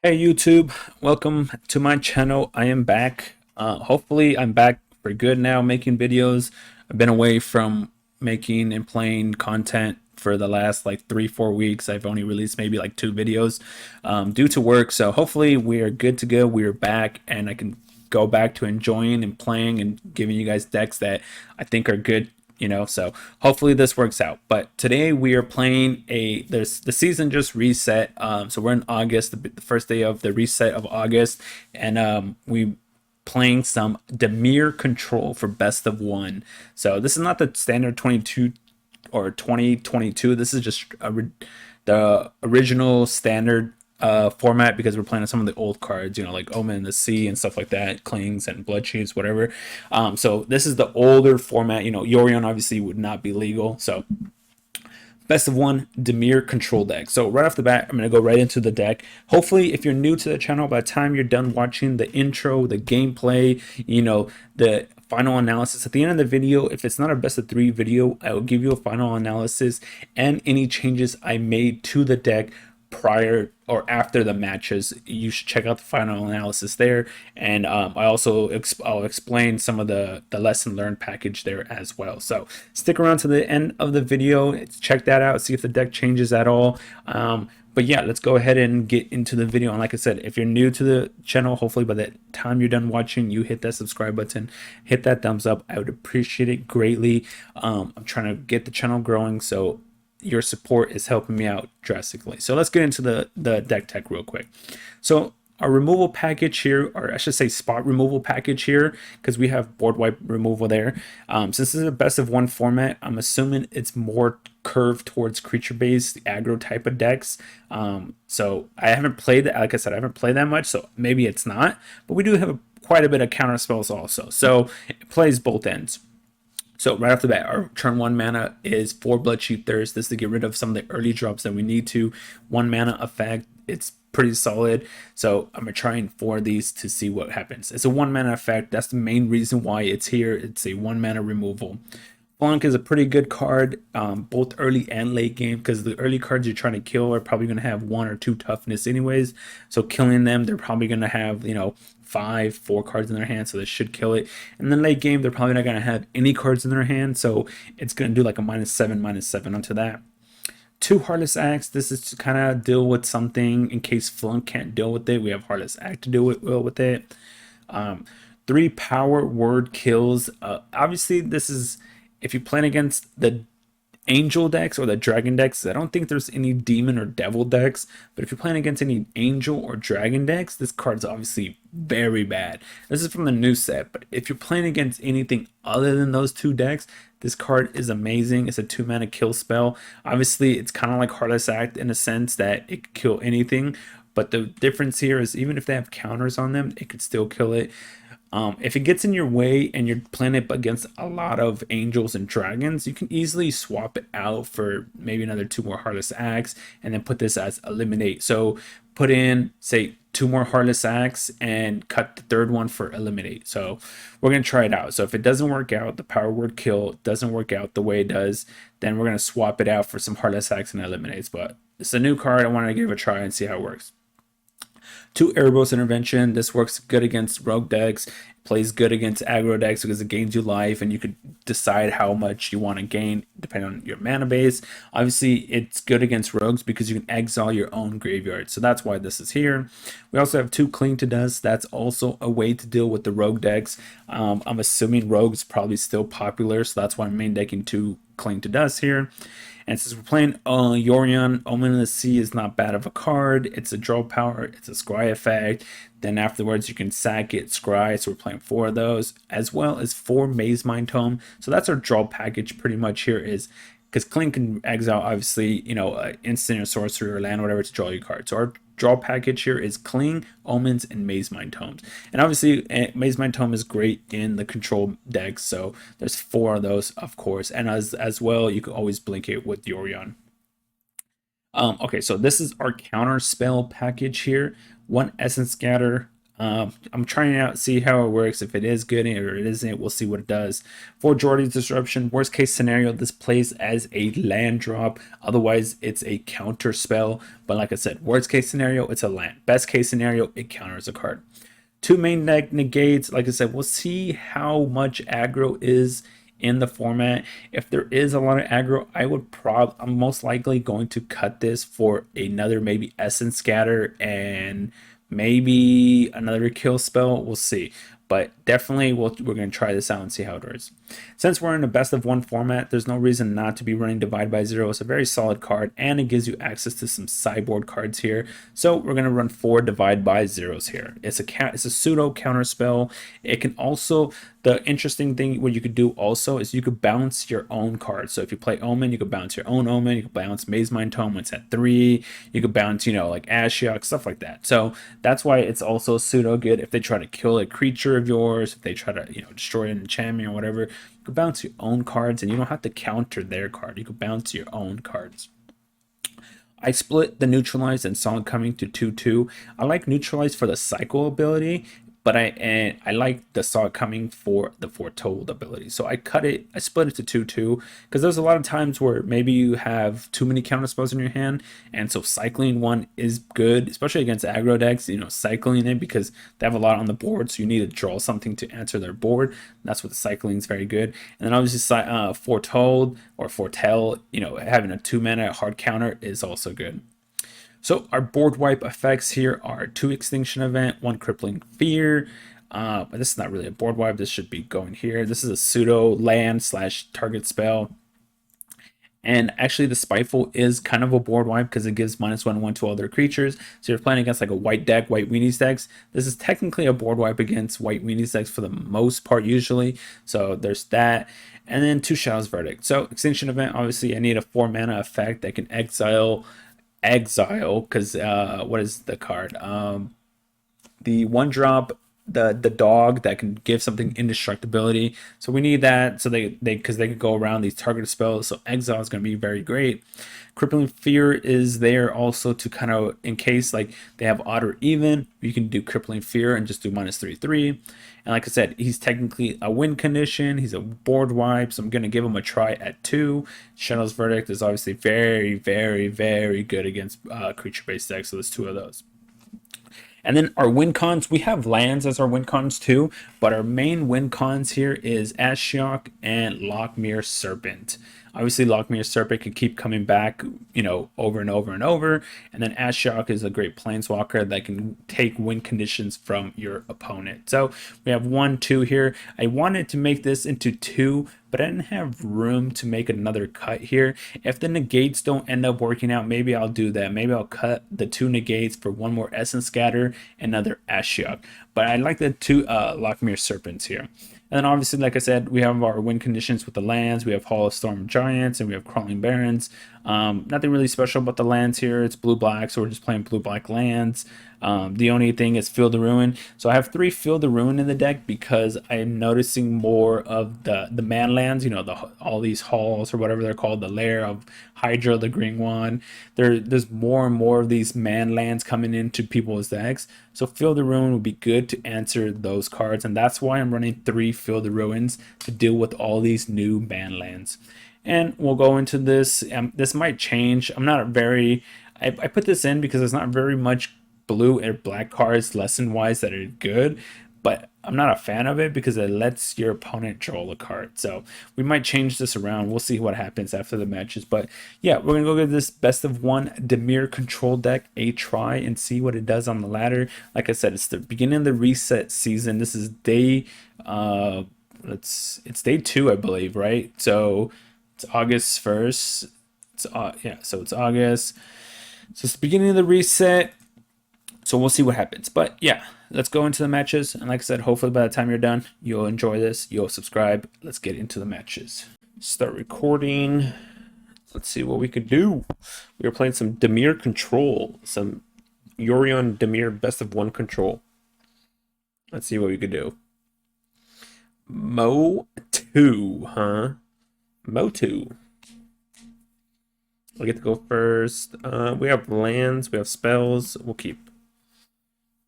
Hey YouTube, welcome to my channel. I am back. Hopefully I'm back for good now making videos. I've been away from making and playing content for the last like 3-4 weeks. I've only released maybe like 2 videos due to work. So hopefully we are good to go. We are back and I can go back to enjoying and playing and giving you guys decks that I think are good, so hopefully this works out. But today we are playing the season just reset, so we're in August, the first day of the reset of August, and we playing some Dimir Control for best of one. So this is not the standard 22 or 2022. This is just the original standard format, because we're playing on some of the old cards, like Omen, the Sea, and stuff like that, Clings and Blood Chiefs, whatever. So this is the older format. Yorion obviously would not be legal. So best of one Dimir Control deck. So right off the bat, I'm going to go right into the deck. Hopefully, if you're new to the channel, by the time you're done watching the intro, the gameplay, the final analysis at the end of the video, if it's not a best of 3 video, I will give you a final analysis and any changes I made to the deck prior or after the matches. You should check out the final analysis there, and I'll explain some of the lesson learned package there as well. So stick around to the end of the video, check that out, see if the deck changes at all. But yeah, let's go ahead and get into the video. And like I said, if you're new to the channel, hopefully by the time you're done watching, you hit that subscribe button, hit that thumbs up. I would appreciate it greatly. I'm trying to get the channel growing, so your support is helping me out drastically. So let's get into the deck tech real quick. So our removal package here, or I should say spot removal package here, because we have board wipe removal there. Since this is a best of one format, I'm assuming it's more curved towards creature based aggro type of decks. So I haven't played, like I said, I haven't played that much, so maybe it's not, but we do have quite a bit of counter spells also. So it plays both ends. So right off the bat, our turn 1 mana is 4 Bloodchief Thirst. This is to get rid of some of the early drops that we need to. 1 mana effect. It's pretty solid. So I'm going to try and 4 these to see what happens. It's a 1 mana effect. That's the main reason why it's here. It's a 1 mana removal. Flunk is a pretty good card, both early and late game, because the early cards you're trying to kill are probably going to have 1 or 2 toughness anyways. So killing them, they're probably going to have, 4 cards in their hand, so they should kill it. And then late game, they're probably not going to have any cards in their hand, so it's going to do like a -7 onto that. 2 Heartless Acts. This is to kind of deal with something in case Flunk can't deal with it. We have Heartless Act to deal with it. 3 Power Word Kills. Obviously, this is if you're playing against the angel decks or the dragon decks. I don't think there's any demon or devil decks, but if you're playing against any angel or dragon decks, this card's obviously very bad. This is from the new set, but if you're playing against anything other than those 2 decks, this card is amazing. It's a 2 mana kill spell. Obviously, it's kind of like Heartless Act in a sense that it can kill anything, but the difference here is even if they have counters on them, it could still kill it. If it gets in your way and you're playing it against a lot of angels and dragons, you can easily swap it out for maybe another 2 more Heartless Acts and then put this as eliminate. So put in, say, 2 more Heartless Acts and cut the 3rd one for eliminate. So we're going to try it out. So if it doesn't work out, the Power Word Kill doesn't work out the way it does, then we're going to swap it out for some Heartless Acts and eliminates. But it's a new card. I want to give it a try and see how it works. 2 Erebos Intervention. This works good against rogue decks, plays good against aggro decks because it gains you life, and you could decide how much you want to gain depending on your mana base. Obviously, it's good against rogues because you can exile your own graveyard, so that's why this is here. We also have 2 Cling to Dust. That's also a way to deal with the rogue decks. I'm assuming rogues probably still popular, so that's why I'm main decking 2 Cling to Dust here. And since we're playing Yorion, Omen in the Sea is not bad of a card. It's a draw power, it's a scry effect. Then afterwards you can sack it, scry, so we're playing 4 of those, as well as 4 Maze Mind Tome. So that's our draw package pretty much here, is because Clink can exile, obviously, instant or sorcery or land, whatever, to draw your card. So our draw package here is Cling, Omens, and Maze Mind Tomes. And obviously, Maze Mind Tome is great in the control decks, so there's 4 of those, of course. And as well, you can always blink it with Yorion. Okay, so this is our counter spell package here. 1 Essence Scatter, I'm trying it out, see how it works. If it is good or it isn't, we'll see what it does. For Jordy's Disruption, worst case scenario, this plays as a land drop. Otherwise, it's a counter spell. But like I said, worst case scenario, it's a land. Best case scenario, it counters a card. Two main deck negates. Like I said, we'll see how much aggro is in the format. If there is a lot of aggro, I'm most likely going to cut this for another maybe Essence Scatter and maybe another kill spell. We'll see. But definitely we're going to try this out and see how it works. Since we're in a best of one format, there's no reason not to be running Divide by Zero. It's a very solid card, and it gives you access to some sideboard cards here. So we're going to run 4 Divide by Zeros here. It's a pseudo counter spell. It can also, the interesting thing what you could do also is you could bounce your own cards. So if you play Omen, you could bounce your own Omen. You could bounce Maze Mind Tome when it's at 3. You could bounce, like Ashiok, stuff like that. So that's why it's also pseudo good if they try to kill a creature of yours, if they try to, destroy an enchantment or whatever. You could bounce your own cards and you don't have to counter their card. You could bounce your own cards. I split the Neutralize and saw it coming to 2/2. I like Neutralize for the cycle ability, but I like the saw it coming for the foretold ability. So I split it to 2/2 because there's a lot of times where maybe you have too many counter spells in your hand, and so cycling one is good, especially against aggro decks. Cycling it because they have a lot on the board, so you need to draw something to answer their board. That's what the cycling is very good. And then obviously foretold or foretell, having a 2-mana hard counter is also good. So our board wipe effects here are 2 Extinction Event, 1 Crippling Fear. But this is not really a board wipe. This should be going here. This is a pseudo land / target spell. And actually the Spiteful is kind of a board wipe because it gives -1/1 to all their creatures. So you're playing against like a white deck, white weenies decks. This is technically a board wipe against white weenies decks for the most part usually. So there's that. And then 2 Shadow's Verdict. So Extinction Event, obviously I need a 4-mana effect that can exile, because what is the card? The 1-drop, the dog that can give something indestructibility. So we need that so because they could go around these targeted spells. So exile is going to be very great. Crippling Fear is there also to kind of, in case like they have odd or even, you can do Crippling Fear and just do -3/3. And like I said, he's technically a win condition. He's a board wipe, so I'm going to give him a try at 2. Shadow's Verdict is obviously very, very, very good against creature-based decks, so there's 2 of those. And then our win cons, we have lands as our win cons too, but our main win cons here is Ashiok and Lochmere Serpent. Obviously, Lochmere Serpent can keep coming back, over and over and over. And then Ashiok is a great planeswalker that can take win conditions from your opponent. So we have 1, 2 here. I wanted to make this into 2, but I didn't have room to make another cut here. If the negates don't end up working out, maybe I'll do that. Maybe I'll cut the 2 negates for 1 more Essence Scatter, another Ashiok. But I like the 2 Lochmere Serpents here. And then obviously, like I said, we have our win conditions with the lands. We have Hall of Storm Giants and we have Crawling Barrens. Nothing really special about the lands here. It's blue-black, so we're just playing blue-black lands. The only thing is Field of Ruin. So I have 3 Field of Ruin in the deck because I'm noticing more of the man lands, all these halls or whatever they're called, the lair of Hydra, the green one. There's more and more of these man lands coming into people's decks. So Field of Ruin would be good to answer those cards, and that's why I'm running 3 Field of Ruins to deal with all these new man lands. And we'll go into this. This might change. I'm not very... I put this in because there's not very much blue and black cards lesson wise that are good, but I'm not a fan of it because it lets your opponent draw a card. So we might change this around. We'll see what happens after the matches. But yeah, we're gonna go give this best of 1 Dimir Control deck a try and see what it does on the ladder. Like I said, it's the beginning of the reset season. This is day it's day 2, I believe, right? So it's August 1st. So it's August. So it's the beginning of the reset. So we'll see what happens. But yeah, let's go into the matches. And like I said, hopefully by the time you're done, you'll enjoy this. You'll subscribe. Let's get into the matches. Start recording. Let's see what we could do. We were playing some Dimir Control. Some Yorion Dimir best of 1 control. Let's see what we could do. Mo 2, huh? Mo 2. I get to go first. We have lands. We have spells. We'll keep.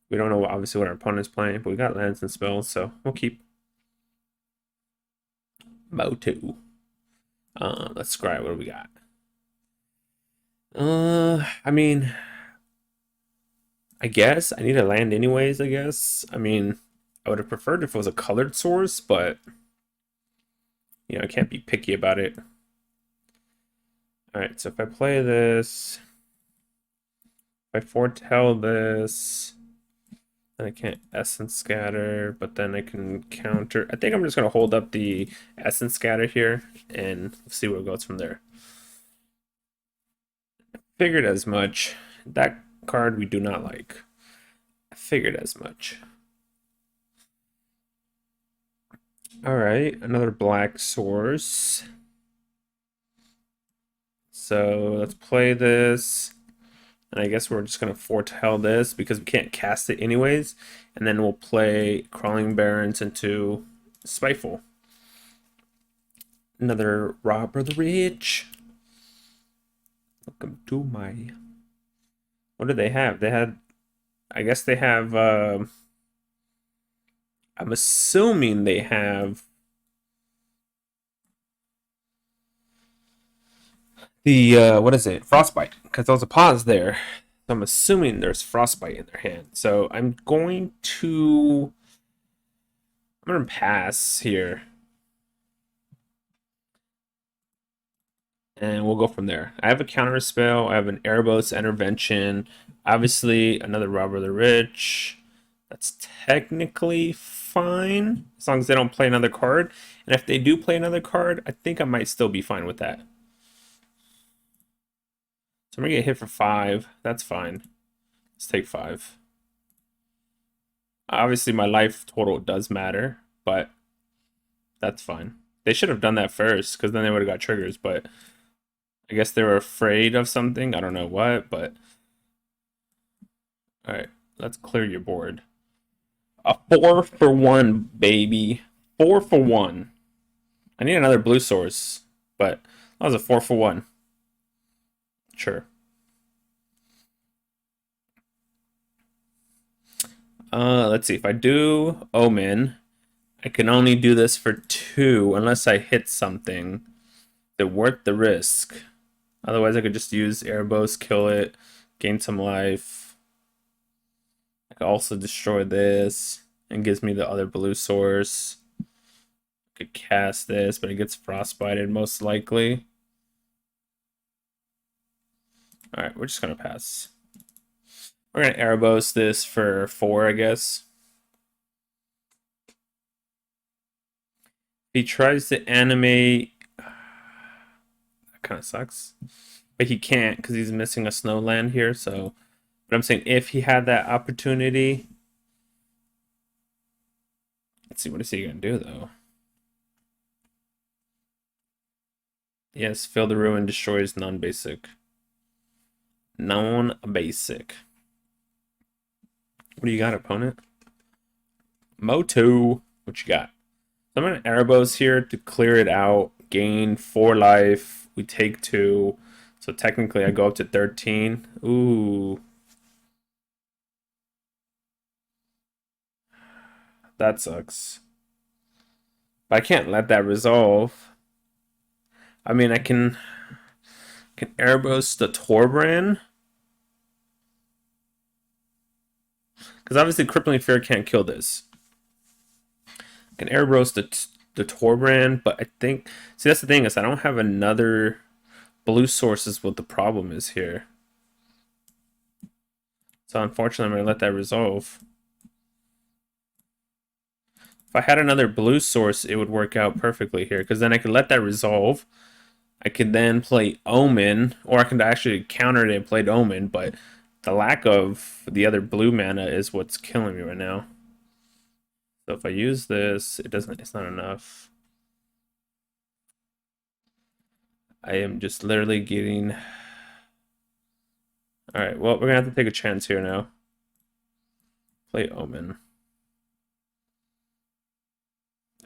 We don't know obviously what our opponent's playing, but we got lands and spells, so we'll keep. Motu. Let's scry. What do we got? I mean, I guess I need a land anyways, I guess. I mean, I would have preferred if it was a colored source, but you know, I can't be picky about it. All right, so if I play this, if I foretell this, then I can't Essence Scatter, but then I can counter. I think I'm just going to hold up the Essence Scatter here and see where it goes from there. Figured as much. That card we do not like. I figured as much. All right, another black source. So let's play this. And I guess we're just going to foretell this because we can't cast it anyways. And then we'll play Crawling Barrens into Spiteful. Another Robber the Rich. Welcome to my... What do they have? They had... I guess they have... I'm assuming they have... the what is it? Frostbite, because there was a pause there. So I'm assuming there's Frostbite in their hand. So I'm going to pass here. And we'll go from there. I have a counter spell. I have an Erebos Intervention. Obviously, another Robber the Rich. That's technically fine, as long as they don't play another card. And if they do play another card, I think I might still be fine with that. So I'm going to get hit for 5. That's fine. Let's take 5. Obviously, my life total does matter, but that's fine. They should have done that first, because then they would have got triggers, but I guess they were afraid of something. I don't know what, but... Alright, let's clear your board. A 4 for 1, baby. 4 for 1. I need another blue source, but that was a 4 for 1. Sure. Let's see. If I do Omen, I can only do this for 2 unless I hit something that worth the risk. Otherwise, I could just use Erebos, kill it, gain some life. I could also destroy this and gives me the other blue source. I could cast this, but it gets frostbited most likely. Alright, we're just gonna pass. We're gonna Erebos this for 4, I guess. He tries to animate. That kind of sucks. But he can't because he's missing a snowland here, so... But I'm saying if he had that opportunity... Let's see, what is he gonna do, though? Yes, Fill the Ruin destroys non-basic. Non-basic. What do you got, opponent? Motu. What you got? So I'm going to Erebos here to clear it out. Gain 4 life. We take 2. So technically I go up to 13. Ooh. That sucks. But I can't let that resolve. I mean, I can Erebos the Torbran. Because obviously Crippling Fear can't kill this. I can Erebos the Torbran, but I think... See, that's the thing, is I don't have another blue source is what the problem is here. So unfortunately, I'm going to let that resolve. If I had another blue source, it would work out perfectly here, because then I could let that resolve. I could then play Omen, or I could actually counter it and play Omen, but the lack of the other blue mana is what's killing me right now. So if I use this, it's not enough. I am just literally getting... Alright, well, we're going to have to take a chance here now. Play Omen.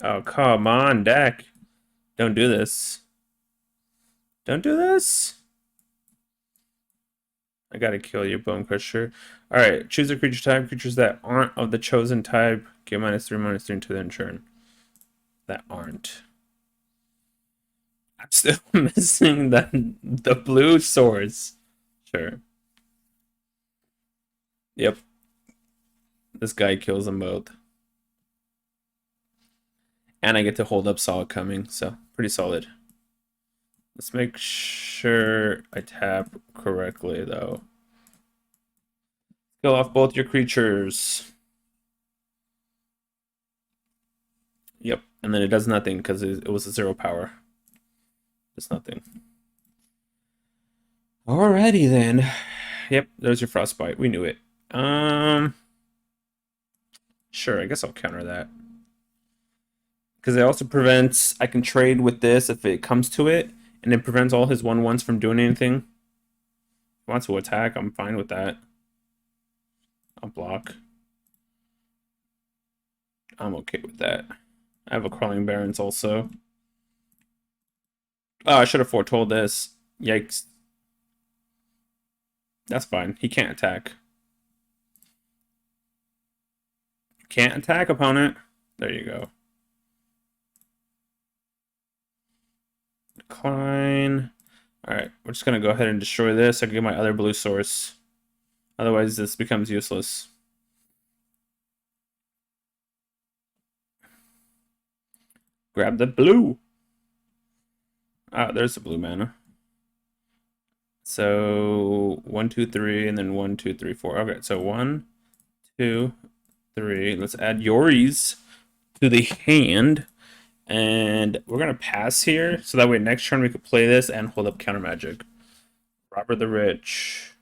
Oh, come on, deck. Don't do this. Don't do this. I gotta kill you, Bone Crusher. Alright, choose a creature type. Creatures that aren't of the chosen type get -3/-3 into their turn. That aren't. I'm still missing the blue swords. Sure. Yep. This guy kills them both. And I get to hold up Solid Coming, so pretty solid. Let's make sure I tap correctly, though. Kill off both your creatures. Yep, and then it does nothing because it was a 0 power. It's nothing. Alrighty then. Yep, there's your Frostbite. We knew it. Sure, I guess I'll counter that. Because it also prevents, I can trade with this if it comes to it, and it prevents all his 1/1s from doing anything. If he wants to attack, I'm fine with that. I'll block. I'm okay with that. I have a Crawling Barrens also. Oh, I should have foretold this. Yikes. That's fine. He can't attack. Can't attack, opponent. There you go. Decline. Alright, we're just going to go ahead and destroy this. I can get my other blue source. Otherwise, this becomes useless. Grab the blue. Ah, there's the blue mana. So 1, 2, 3, and then 1, 2, 3, 4. Okay, so 1, 2, 3. Let's add Yoris to the hand. And we're gonna pass here, so that way next turn we could play this and hold up counter magic. Robert the Rich.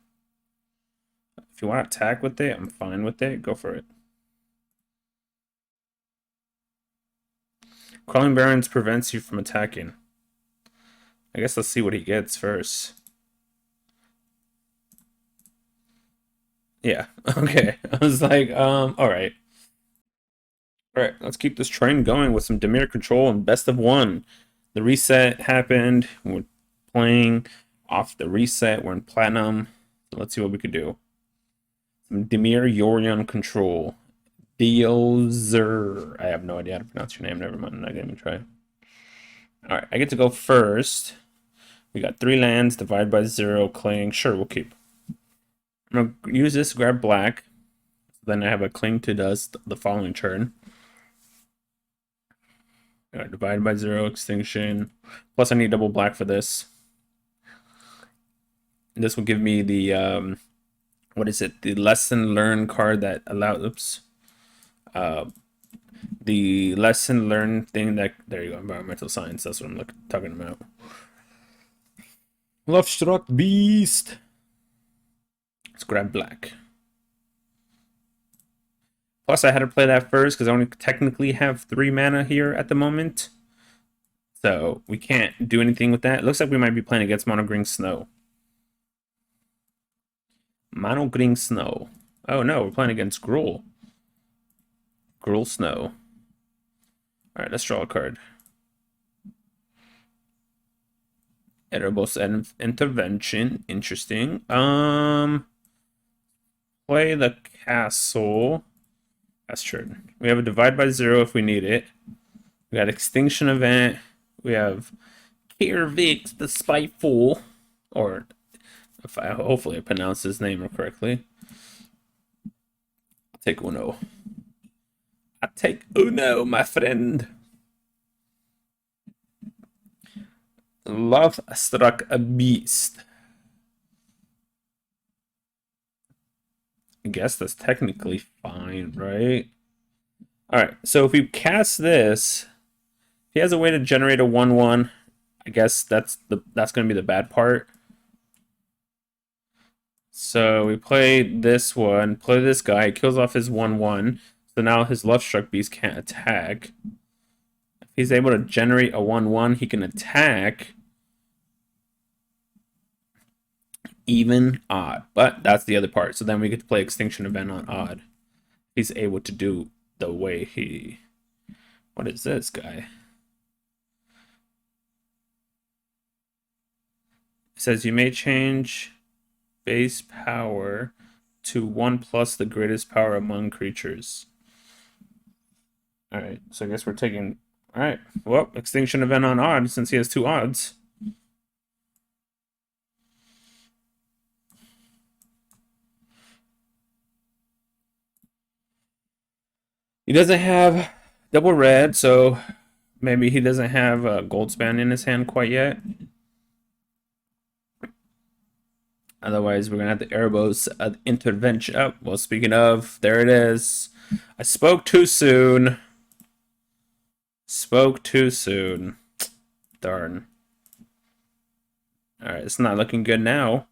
If you want to attack with it, I'm fine with it. Go for it. Crawling Barrens prevents you from attacking. I guess let's see what he gets first. Yeah, okay. I was like, alright. Alright, let's keep this train going with some Dimir Control and best of one. The reset happened. We're playing off the reset. We're in Platinum. So let's see what we could do. Some Dimir Yorion Control. Diozer. I have no idea how to pronounce your name. Never mind. I'm not going to even try. Alright, I get to go first. We got 3 lands, divide by 0, cling. Sure, we'll keep. I'm going to use this, grab black. Then I have a cling to dust the following turn. Divide by 0, extinction. Plus I need double black for this. This will give me the, what is it? The lesson learned card that allows, the lesson learned thing that, there you go, environmental science. That's what I'm talking about. Love Struck Beast. Let's grab black. Plus, I had to play that first because I only technically have 3 mana here at the moment. So, we can't do anything with that. It looks like we might be playing against Mono Green Snow. Mono Green Snow. Oh no, we're playing against Gruul. Gruul Snow. Alright, let's draw a card. Erebos Intervention. Interesting. Play the castle. That's true. We have a divide by 0 if we need it. We got extinction event. We have Kaervek the Spiteful, or if hopefully I pronounce his name correctly. I'll take Uno. I take Uno, my friend. Love Struck a Beast. I guess that's technically fine, right? Alright, so if we cast this, if he has a way to generate a 1/1, I guess that's going to be the bad part. So we play this one, play this guy, he kills off his 1/1, so now his Love Struck Beast can't attack. If he's able to generate a 1/1, he can attack. Even, odd. But that's the other part. So then we get to play Extinction Event on odd. He's able to do the way he... What is this guy? It says you may change base power to 1+ the greatest power among creatures. Alright, so I guess we're taking... Alright, well, extinction event on odds since he has 2 odds. He doesn't have double red, so maybe he doesn't have a gold span in his hand quite yet. Otherwise, we're going to have the Erebos intervention. Oh, well, speaking of, there it is. I spoke too soon. Spoke too soon. Darn. Alright, it's not looking good now.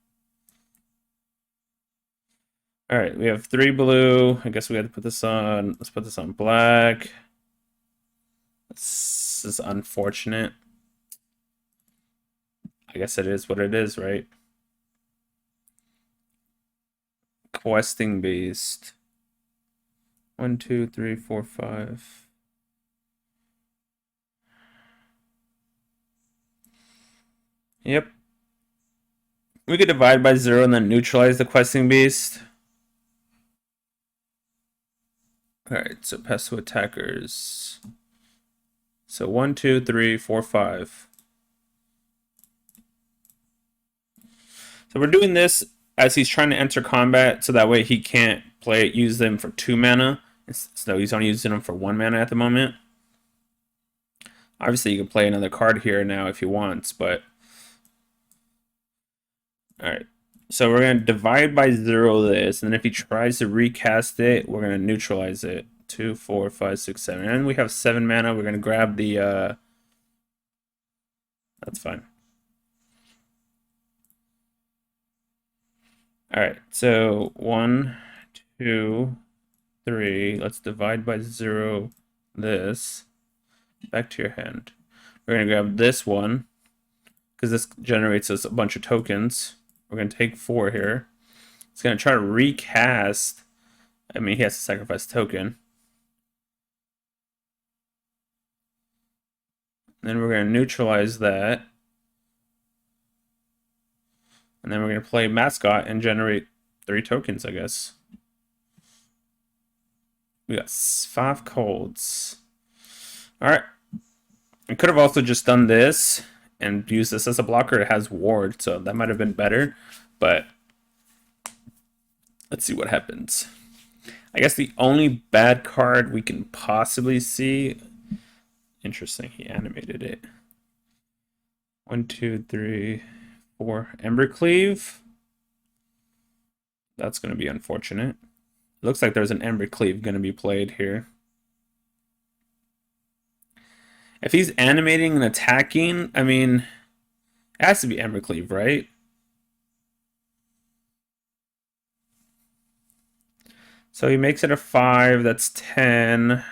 Alright, we have 3 blue. I guess we have to put this on. Let's put this on black. This is unfortunate. I guess it is what it is, right? Questing Beast. 1, 2, 3, 4, 5. Yep. We could divide by 0 and then neutralize the Questing Beast. Alright, so pass to attackers. So 1, 2, 3, 4, 5. So we're doing this as he's trying to enter combat, so that way he can't use them for 2 mana. So he's only using them for 1 mana at the moment. Obviously, you can play another card here now if he wants, but... Alright, so we're going to divide by 0 this, and then if he tries to recast it, we're going to neutralize it. 2, 4, 5, 6, 7. And we have 7 mana. We're going to grab the... That's fine. Alright, so 1, 2, 3. Let's divide by 0 this. Back to your hand. We're going to grab this one, because this generates us a bunch of tokens. We're going to take 4 here. It's going to try to recast. I mean, he has to sacrifice a token. Then we're going to neutralize that. And then we're going to play Mascot and generate 3 tokens, I guess. We got 5 colds. Alright. I could have also just done this and used this as a blocker. It has ward, so that might have been better. But let's see what happens. I guess the only bad card we can possibly see... Interesting, he animated it. 1, 2, 3, 4. Embercleave. That's going to be unfortunate. It looks like there's an Embercleave going to be played here. If he's animating and attacking, I mean, it has to be Embercleave, right? So he makes it a 5, that's 10.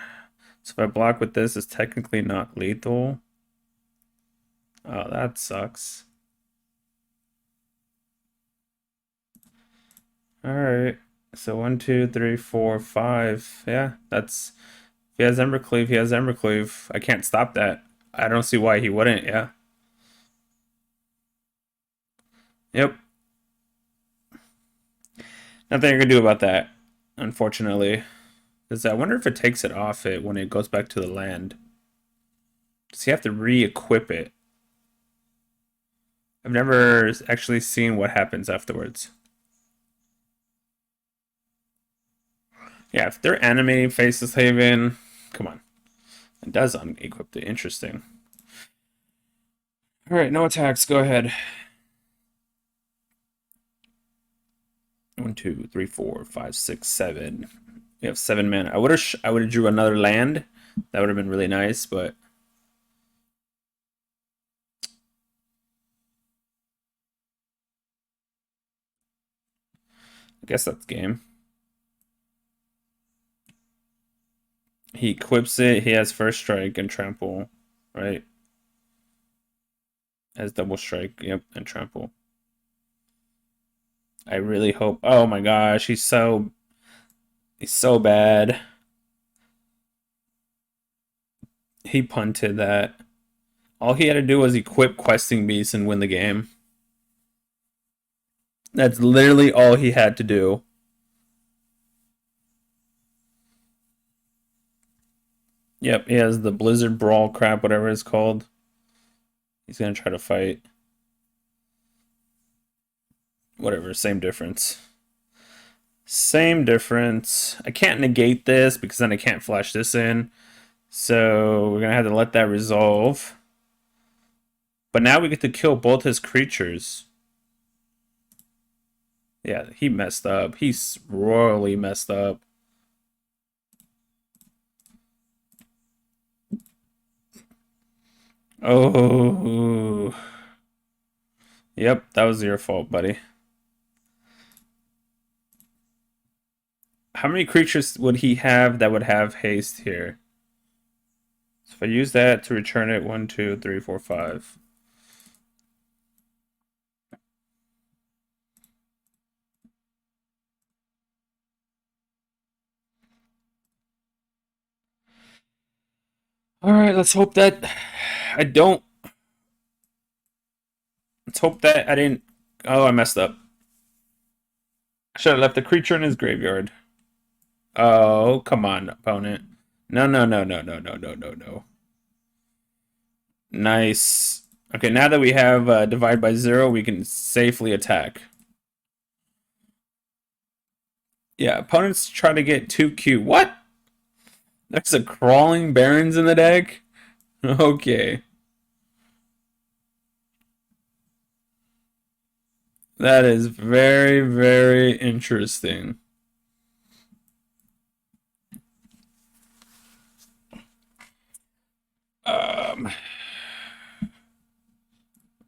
So if I block with this, it's technically not lethal. Oh, that sucks. Alright. So 1, 2, 3, 4, 5. Yeah, that's... If he has Embercleave, he has Embercleave. I can't stop that. I don't see why he wouldn't, yeah. Yep. Nothing I can do about that, unfortunately. I wonder if it takes it off it when it goes back to the land. Does he have to re-equip it? I've never actually seen what happens afterwards. Yeah, if they're animating Faceless Haven, come on. It does unequip it. Interesting. Alright, no attacks. Go ahead. 1, 2, 3, 4, 5, 6, 7. We have 7 mana. I would have drew another land. That would have been really nice, but I guess that's game. He equips it. He has first strike and trample, right? Has double strike, yep, and trample. I really hope. Oh my gosh, he's so bad. He punted that. All he had to do was equip Questing Beast and win the game. That's literally all he had to do. Yep, he has the Blizzard Brawl crap, whatever it's called. He's gonna try to fight. Whatever, same difference. Same difference. I can't negate this because then I can't flash this in. So we're gonna have to let that resolve. But now we get to kill both his creatures. Yeah, he messed up. He's royally messed up. Oh. Yep, that was your fault, buddy. How many creatures would he have that would have haste here? So if I use that to return it, 1, 2, 3, 4, 5. All right, let's hope that I don't. Let's hope that I didn't. Oh, I messed up. I should have left the creature in his graveyard. Oh, come on, opponent. No, no, no, no, no, no, no, no, no. Nice. Okay, now that we have divide by 0, we can safely attack. Yeah, opponents try to get 2Q. What? There's a Crawling Barrens in the deck? Okay. That is very, very interesting.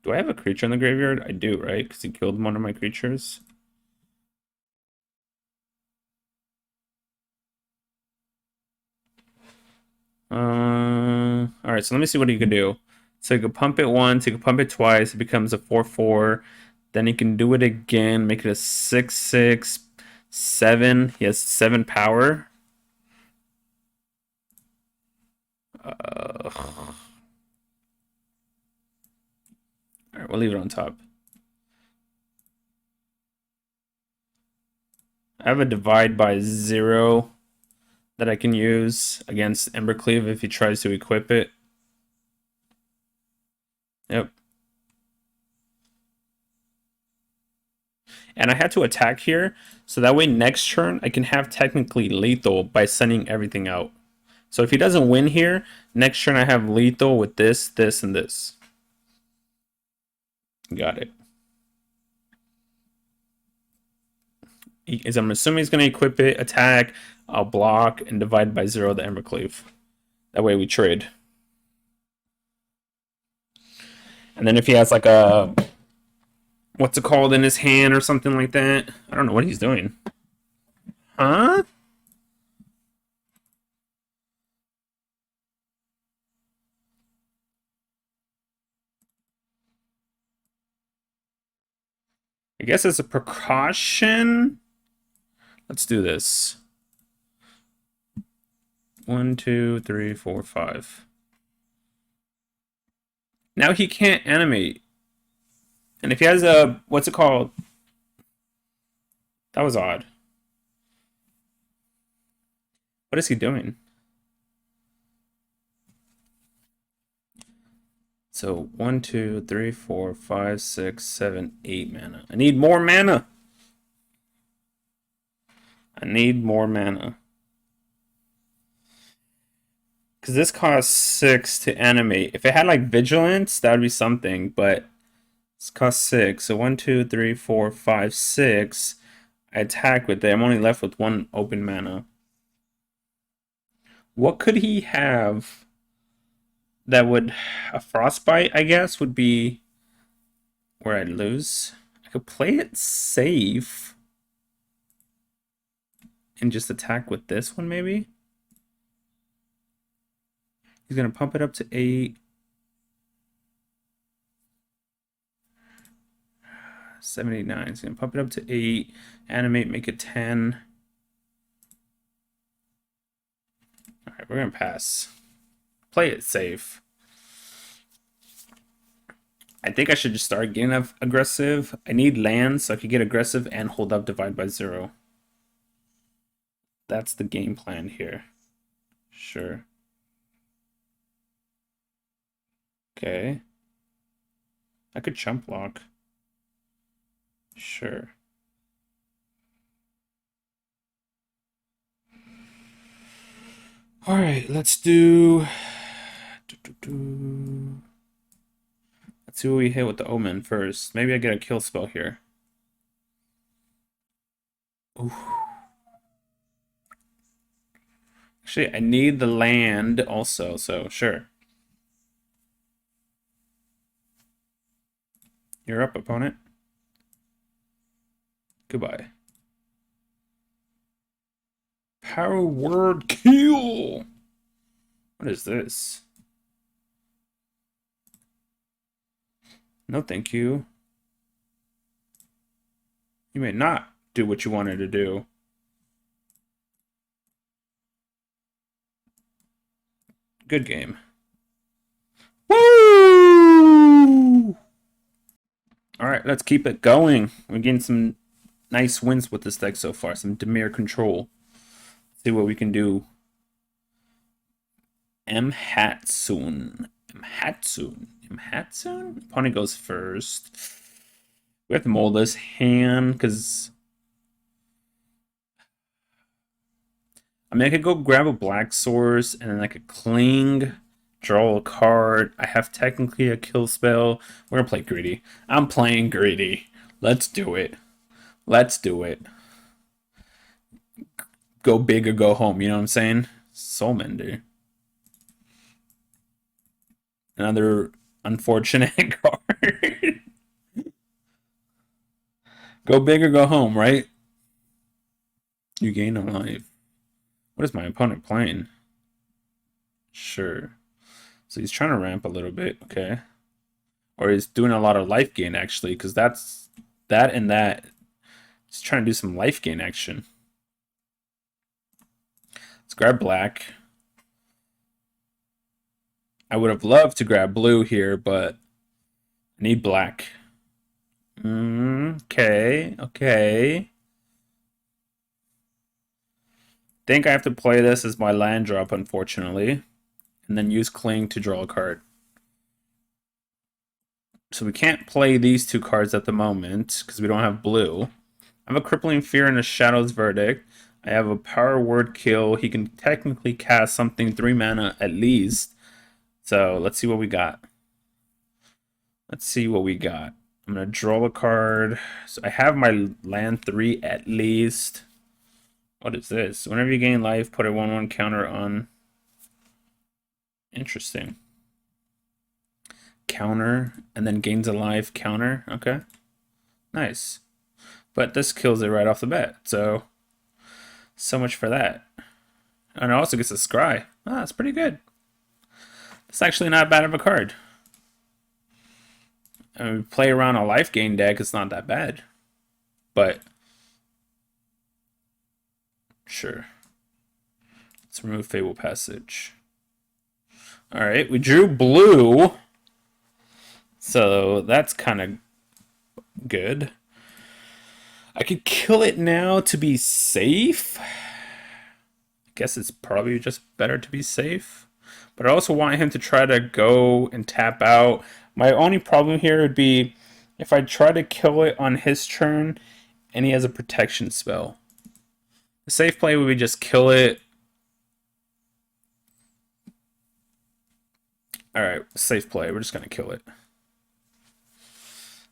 Do I have a creature in the graveyard? I do, right? Because he killed one of my creatures. All right, so let me see what he can do. So you can pump it once, you can pump it twice, it becomes a 4/4. Then you can do it again, make it a 6/6, 7. He has 7 power. All right, we'll leave it on top. I have a divide by 0 that I can use against Embercleave if he tries to equip it. Yep. And I had to attack here, so that way next turn I can have technically lethal by sending everything out. So if he doesn't win here, next turn I have lethal with this, this, and this. Got it. I'm assuming he's going to equip it, attack, I'll block, and divide by 0 the Embercleave. That way we trade. And then if he has like a, what's it called in his hand or something like that, I don't know what he's doing. Huh? I guess it's a precaution. Let's do this. 1, 2, 3, 4, 5. Now he can't animate. And if he has a, what's it called? That was odd. What is he doing? So 1, 2, 3, 4, 5, 6, 7, 8 mana. I need more mana. I need more mana. Because this costs 6 to animate. If it had like vigilance, that would be something. But this costs 6. So 1, 2, 3, 4, 5, 6. I attack with it. I'm only left with 1 open mana. What could he have that would... A Frostbite, I guess, would be where I'd lose. I could play it safe and just attack with this one, maybe? He's going to pump it up to 8. 79. He's going to pump it up to 8. Animate, make it 10. Alright, we're going to pass. Play it safe. I think I should just start getting aggressive. I need lands so I could get aggressive and hold up divide by 0. That's the game plan here. Sure. Okay. I could chump block. Sure. All right, let's do. Let's see what we hit with the Omen first. Maybe I get a kill spell here. Ooh. Actually, I need the land also, so sure. You're up, opponent. Goodbye. Power word kill. What is this? No, thank you. You may not do what you wanted to do. Good game. Woo! All right, let's keep it going. We're getting some nice wins with this deck so far. Some Dimir Control. See what we can do. Mhatsoon. Opponent goes first. We have to mold this hand because I mean I could go grab a black source and then I could cling, draw a card. I have technically a kill spell. We're gonna play greedy. I'm playing greedy. Let's do it. Let's do it. Go big or go home, you know what I'm saying? Soulmender. Another unfortunate card. Go big or go home, right? You gain a life. What is my opponent playing? Sure. So he's trying to ramp a little bit, okay. Or he's doing a lot of life gain, actually, because that's that and that. He's trying to do some life gain action. Let's grab black. I would have loved to grab blue here, but I need black. Okay. Think I have to play this as my land drop, unfortunately. And then use Cling to draw a card. So we can't play these two cards at the moment, because we don't have blue. I have a Crippling Fear and a Shadow's Verdict. I have a Power Word Kill. He can technically cast something 3 mana at least. So let's see what we got. I'm going to draw a card. So I have my land 3 at least. What is this? Whenever you gain life, put a 1/1 counter on. Interesting. Counter, and then gains a life counter. Okay. Nice. But this kills it right off the bat. So much for that. And it also gets a scry. Ah, that's pretty good. It's actually not bad of a card. I mean, play around a life gain deck, it's not that bad. But sure. Let's remove Fable Passage. Alright, we drew blue. So that's kind of good. I could kill it now to be safe. I guess it's probably just better to be safe. But I also want him to try to go and tap out. My only problem here would be if I try to kill it on his turn and he has a protection spell. The safe play would be just kill it. Alright, safe play. We're just going to kill it.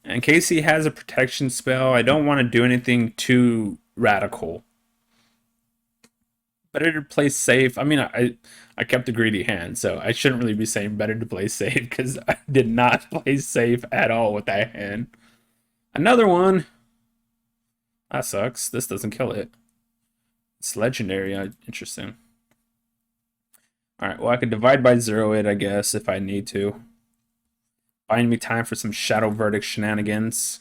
In case he has a protection spell, I don't want to do anything too radical. Better to play safe. I mean, I kept a greedy hand, so I shouldn't really be saying better to play safe because I did not play safe at all with that hand. Another one. That sucks. This doesn't kill it. It's legendary. Interesting. Alright, well, I could divide by 0 it, I guess, if I need to. Buying me time for some Shadow Verdict shenanigans.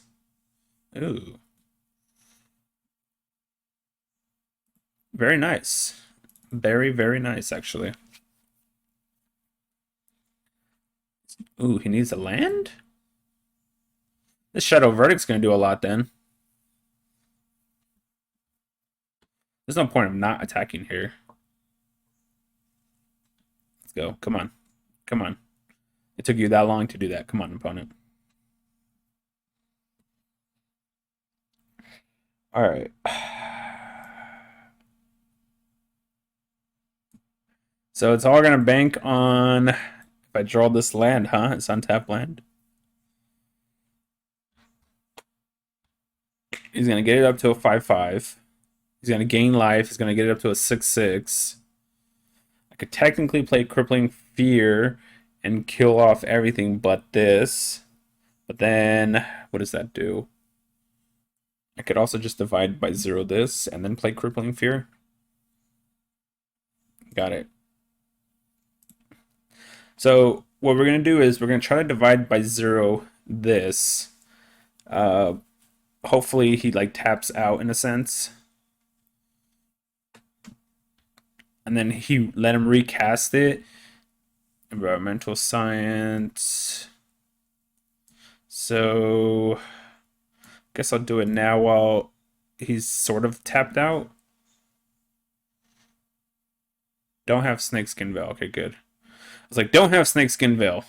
Ooh. Very nice. Very, very nice, actually. Ooh, he needs a land? This Shadow Verdict's going to do a lot then. There's no point of not attacking here. Let's go. Come on. Come on. It took you that long to do that. Come on, opponent. All right. So it's all going to bank on if I draw this land, huh? It's untapped land. He's going to get it up to a 5/5. He's going to gain life. He's going to get it up to a 6/6. I could technically play Crippling Fear and kill off everything but this. But then, what does that do? I could also just divide by 0 this and then play Crippling Fear. Got it. So what we're going to do is we're going to try to divide by 0 this. Hopefully he like taps out in a sense. And then he let him recast it. Environmental science. So guess I'll do it now while he's sort of tapped out. Don't have Snakeskin Veil. Okay, good. I was like, don't have Snakeskin Veil.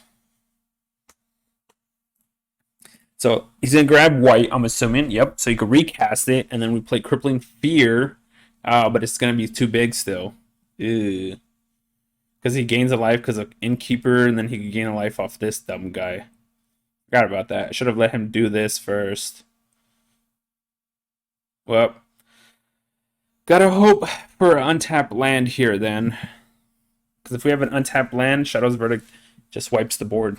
So he's going to grab white, I'm assuming. Yep. So you could recast it, and then we play Crippling Fear. But it's going to be too big still. Because he gains a life because of Innkeeper, and then he could gain a life off this dumb guy. Forgot about that. I should have let him do this first. Well, gotta hope for an untapped land here then. Because if we have an untapped land, Shadow's Verdict just wipes the board.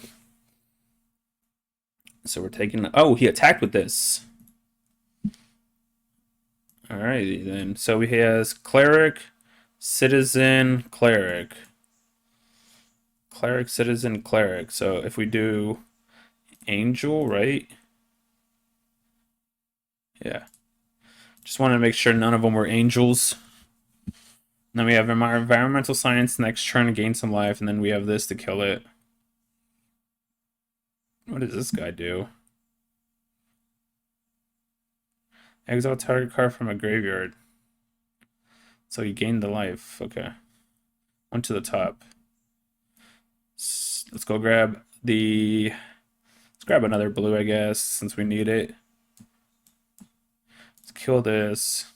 So we're taking... Oh, he attacked with this. Alrighty then. So he has Cleric, Citizen, Cleric. Cleric, Citizen, Cleric. So if we do Angel, right? Yeah. Just wanted to make sure none of them were angels. And then we have Environmental Science next turn to gain some life, and then we have this to kill it. What does this guy do? Exile target card from a graveyard. So he gained the life. Okay. On to the top. Let's go grab the... Let's grab another blue, I guess, since we need it. Let's kill this.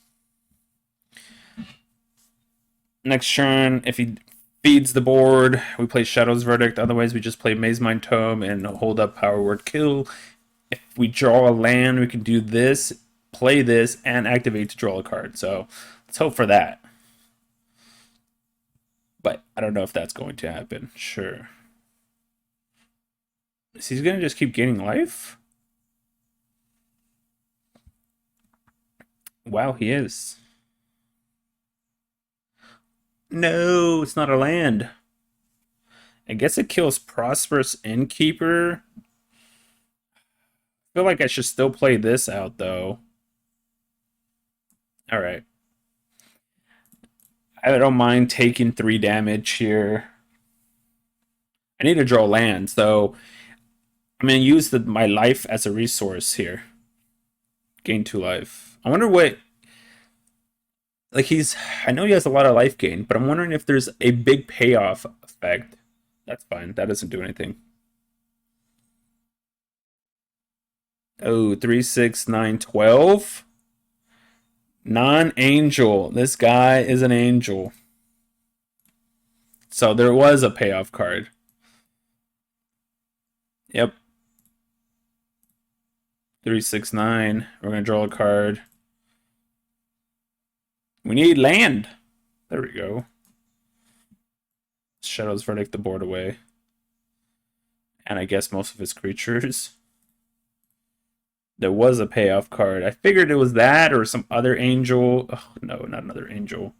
Next turn, if he feeds the board, we play Shadow's Verdict. Otherwise, we just play Maze Mind Tome and hold up Power Word Kill. If we draw a land, we can do this, play this, and activate to draw a card. So let's hope for that. But I don't know if that's going to happen. Sure. Is he going to just keep gaining life? Wow, he is. No, it's not a land. I guess it kills Prosperous Innkeeper. I feel like I should still play this out, though. Alright. I don't mind taking 3 damage here. I need to draw land, so I'm going to use my life as a resource here. Gain 2 life. I wonder what... Like I know he has a lot of life gain, but I'm wondering if there's a big payoff effect. That's fine. That doesn't do anything. Oh, 3, 6, 9, 12. Non-angel. This guy is an angel. So there was a payoff card. Yep. 3, 6, 9. We're going to draw a card. We need land. There we go. Shadow's Verdict the board away. And I guess most of his creatures. There was a payoff card. I figured it was that or some other angel. Oh, no, not another angel.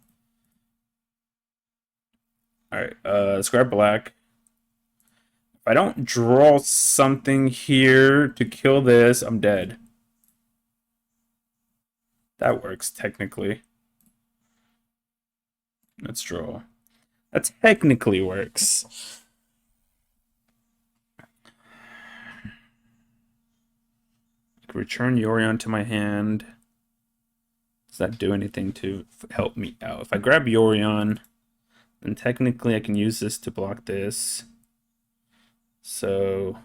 Alright, let's grab black. If I don't draw something here to kill this, I'm dead. That works, technically. Let's draw. That technically works. could return Yorion to my hand. Does that do anything to help me out? If I grab Yorion, then technically I can use this to block this. So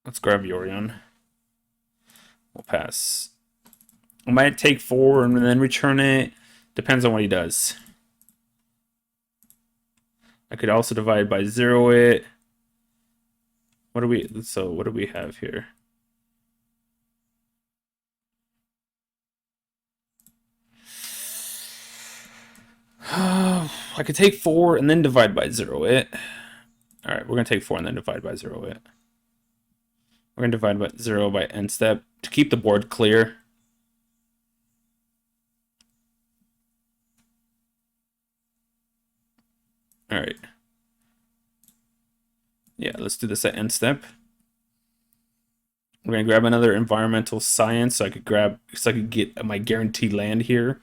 let's grab Yorion. We'll pass. I might take 4 and then return it. Depends on what he does. I could also divide by 0 it. What do we have here? I could take 4 and then divide by 0 it. All right, we're gonna take 4 and then divide by 0 it. We're gonna divide by 0 by end step to keep the board clear. All right. Yeah, let's do this at end step. We're gonna grab another environmental science so I could get my guaranteed land here.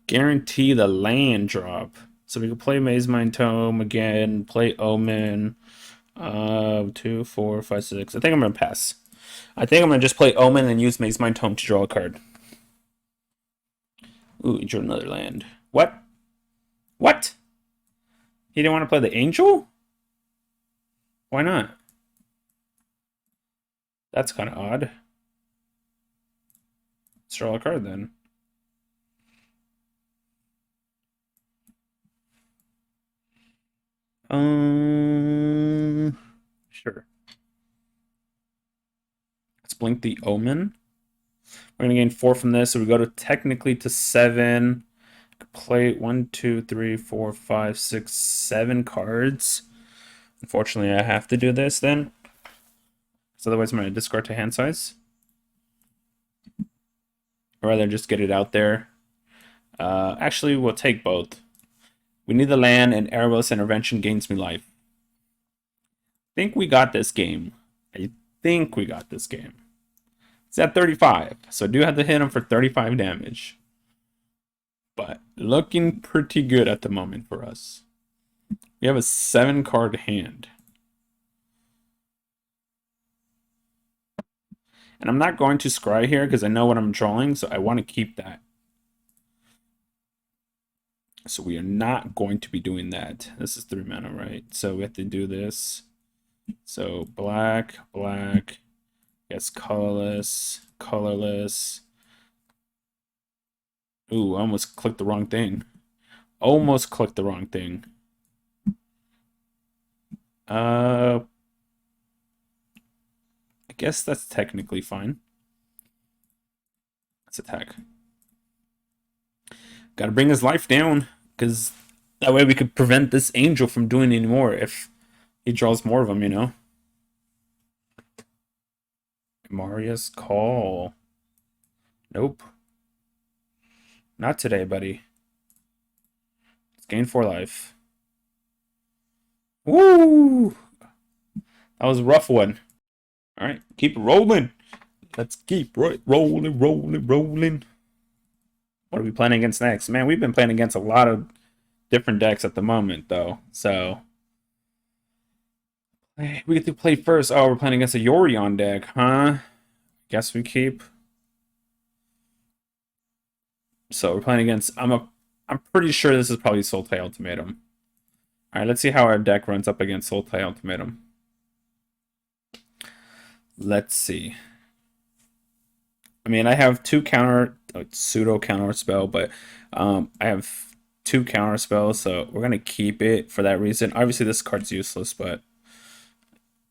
Guarantee the land drop. So we can play Mazemind Tome again, play Omen. 2, 4, 5, 6. I think I'm gonna pass. I think I'm gonna just play Omen and use Mazemind Tome to draw a card. Ooh, he drew another land. What? What? He didn't want to play the Angel? Why not? That's kind of odd. Let's draw a card then. Sure. Let's blink the Omen. We're gonna gain 4 from this, so we go to technically to 7. Play 1, 2, 3, 4, 5, 6, 7 cards. Unfortunately, I have to do this then, because otherwise I'm gonna discard to hand size. Or rather, just get it out there. Actually, we'll take both. We need the land, and Erebos Intervention gains me life. I think we got this game. I think we got this game. It's at 35, so I do have to hit him for 35 damage. But looking pretty good at the moment for us. We have a 7-card hand. And I'm not going to scry here because I know what I'm drawing, so I want to keep that. So we are not going to be doing that. This is 3 mana, right? So we have to do this. So black, black, yes, colorless, colorless. Ooh, I almost clicked the wrong thing. Almost clicked the wrong thing. I guess that's technically fine. Let's attack. Gotta bring his life down, because that way we could prevent this Angel from doing any more if he draws more of them, you know? Maria's Call. Nope. Not today, buddy. Let's gain 4 life. Woo! That was a rough one. Alright, keep rolling. Let's keep rolling, rolling, rolling. What are we playing against next? Man, we've been playing against a lot of different decks at the moment, though. So we get to play first. Oh, we're playing against a Yorion deck, huh? Guess we keep. So we're playing against. I'm pretty sure this is probably Sultai Ultimatum. All right, let's see how our deck runs up against Sultai Ultimatum. Let's see. I mean, I have 2 pseudo counter spell, but I have 2 counter spells, so we're gonna keep it for that reason. Obviously, this card's useless, but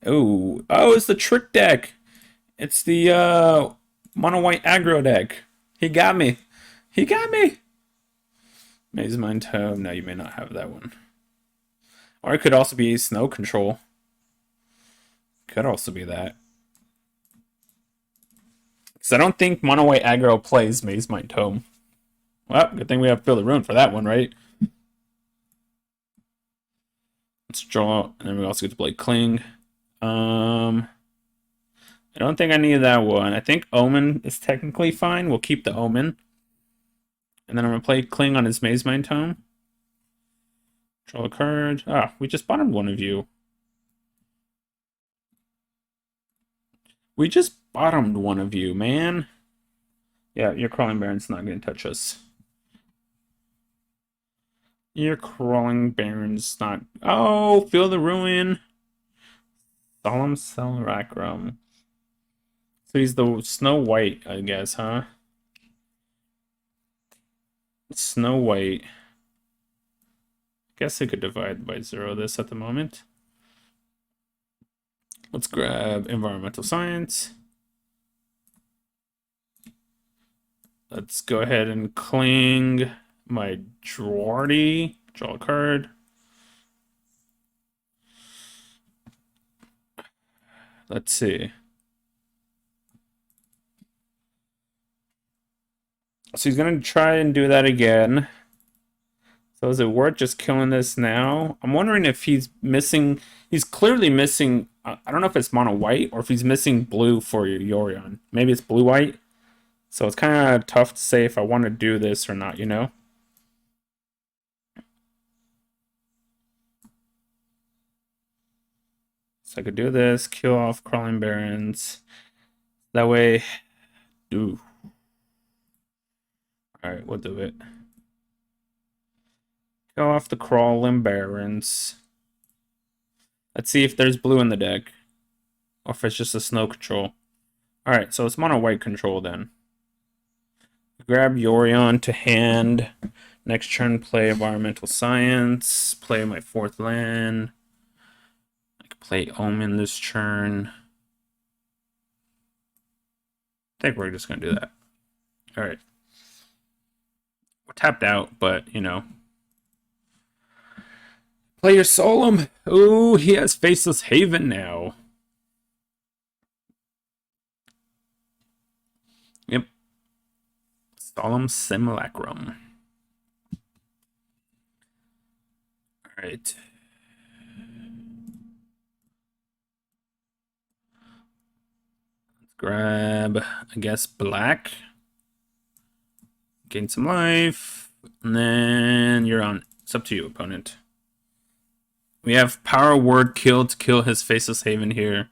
oh, it's the trick deck. It's the mono white aggro deck. He got me. He got me. Mazemind Tome. No, you may not have that one. Or it could also be Snow Control. Could also be that. Because I don't think mono white aggro plays Mazemind Tome. Well, good thing we have Fill the Rune for that one, right? Let's draw, and then we also get to play Cling. I don't think I need that one. I think Omen is technically fine. We'll keep the Omen. And then I'm going to play Cling on his Maze Mind Tome. Draw a card. Ah, we just bottomed one of you. We just bottomed one of you, man. Yeah, your Crawling Barrens not going to touch us. Your Crawling Barrens not... Oh, Feel the Ruin. Solemn Simulacrum. So he's the Snow White, I guess, huh? Snow White. Guess I could divide by 0 this at the moment. Let's grab Environmental Science. Let's go ahead and Cling my Draw a card. Let's see. So he's going to try and do that again. So is it worth just killing this now? I'm wondering if he's missing... He's clearly missing... I don't know if it's mono white or if he's missing blue for Yorion. Maybe it's blue white. So it's kind of tough to say if I want to do this or not, you know? So I could do this, kill off Crawling Barrens. That way... Ooh. Alright, we'll do it. Kill off the Crawling Barrens. Let's see if there's blue in the deck. Or if it's just a snow control. Alright, so it's mono white control then. Grab Yorion to hand. Next turn, play Environmental Science. Play my 4th land. I can play Omen this turn. I think we're just going to do that. Alright. We're tapped out, but, you know. Play your Solemn. Ooh, he has Faceless Haven now. Yep. Solemn Simulacrum. Alright. Let's grab, I guess, black. Gain some life. And then you're on. It's up to you, opponent. We have Power Word Kill to kill his Faceless Haven here.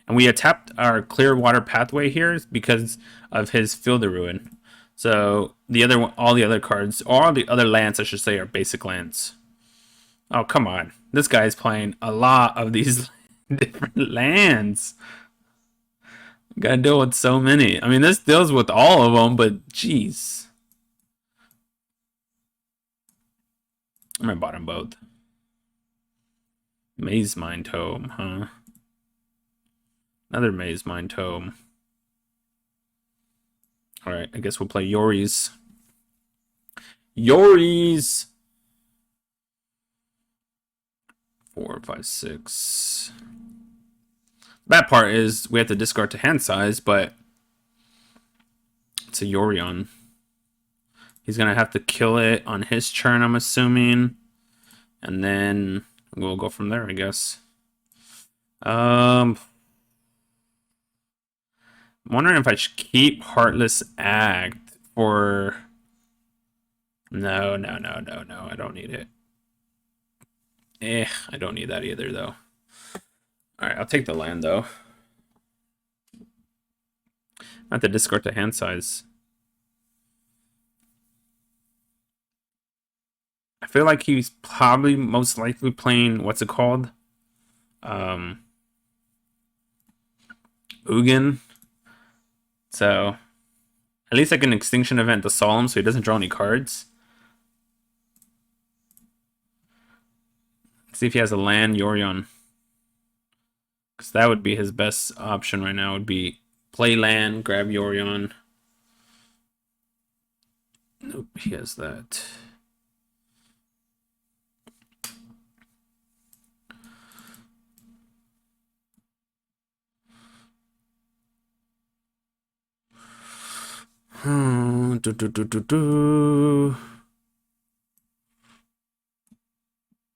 And we tapped our Clearwater Pathway here because of his Feel the Ruin. So the other one, all the other cards, all the other lands, I should say, are basic lands. Oh, come on. This guy's playing a lot of these different lands. Gotta deal with so many. I mean, this deals with all of them, but jeez. I'm gonna bottom both. Maze Mind Tome, huh? Another Maze Mind Tome. Alright, I guess we'll play Yori's. Yori's! 4, 5, 6. The bad part is we have to discard to hand size, but it's a Yorion. He's gonna have to kill it on his turn, I'm assuming. And then we'll go from there, I guess. I'm wondering if I should keep Heartless Act for... No, I don't need it. I don't need that either, though. Alright, I'll take the land, though. I have to discard to hand size. I feel like he's probably most likely playing, what's it called? Ugin. So, at least I can Extinction Event the Solemn so he doesn't draw any cards. Let's see if he has a land Yorion. Because that would be his best option right now, would be play land, grab Yorion. Nope, he has that.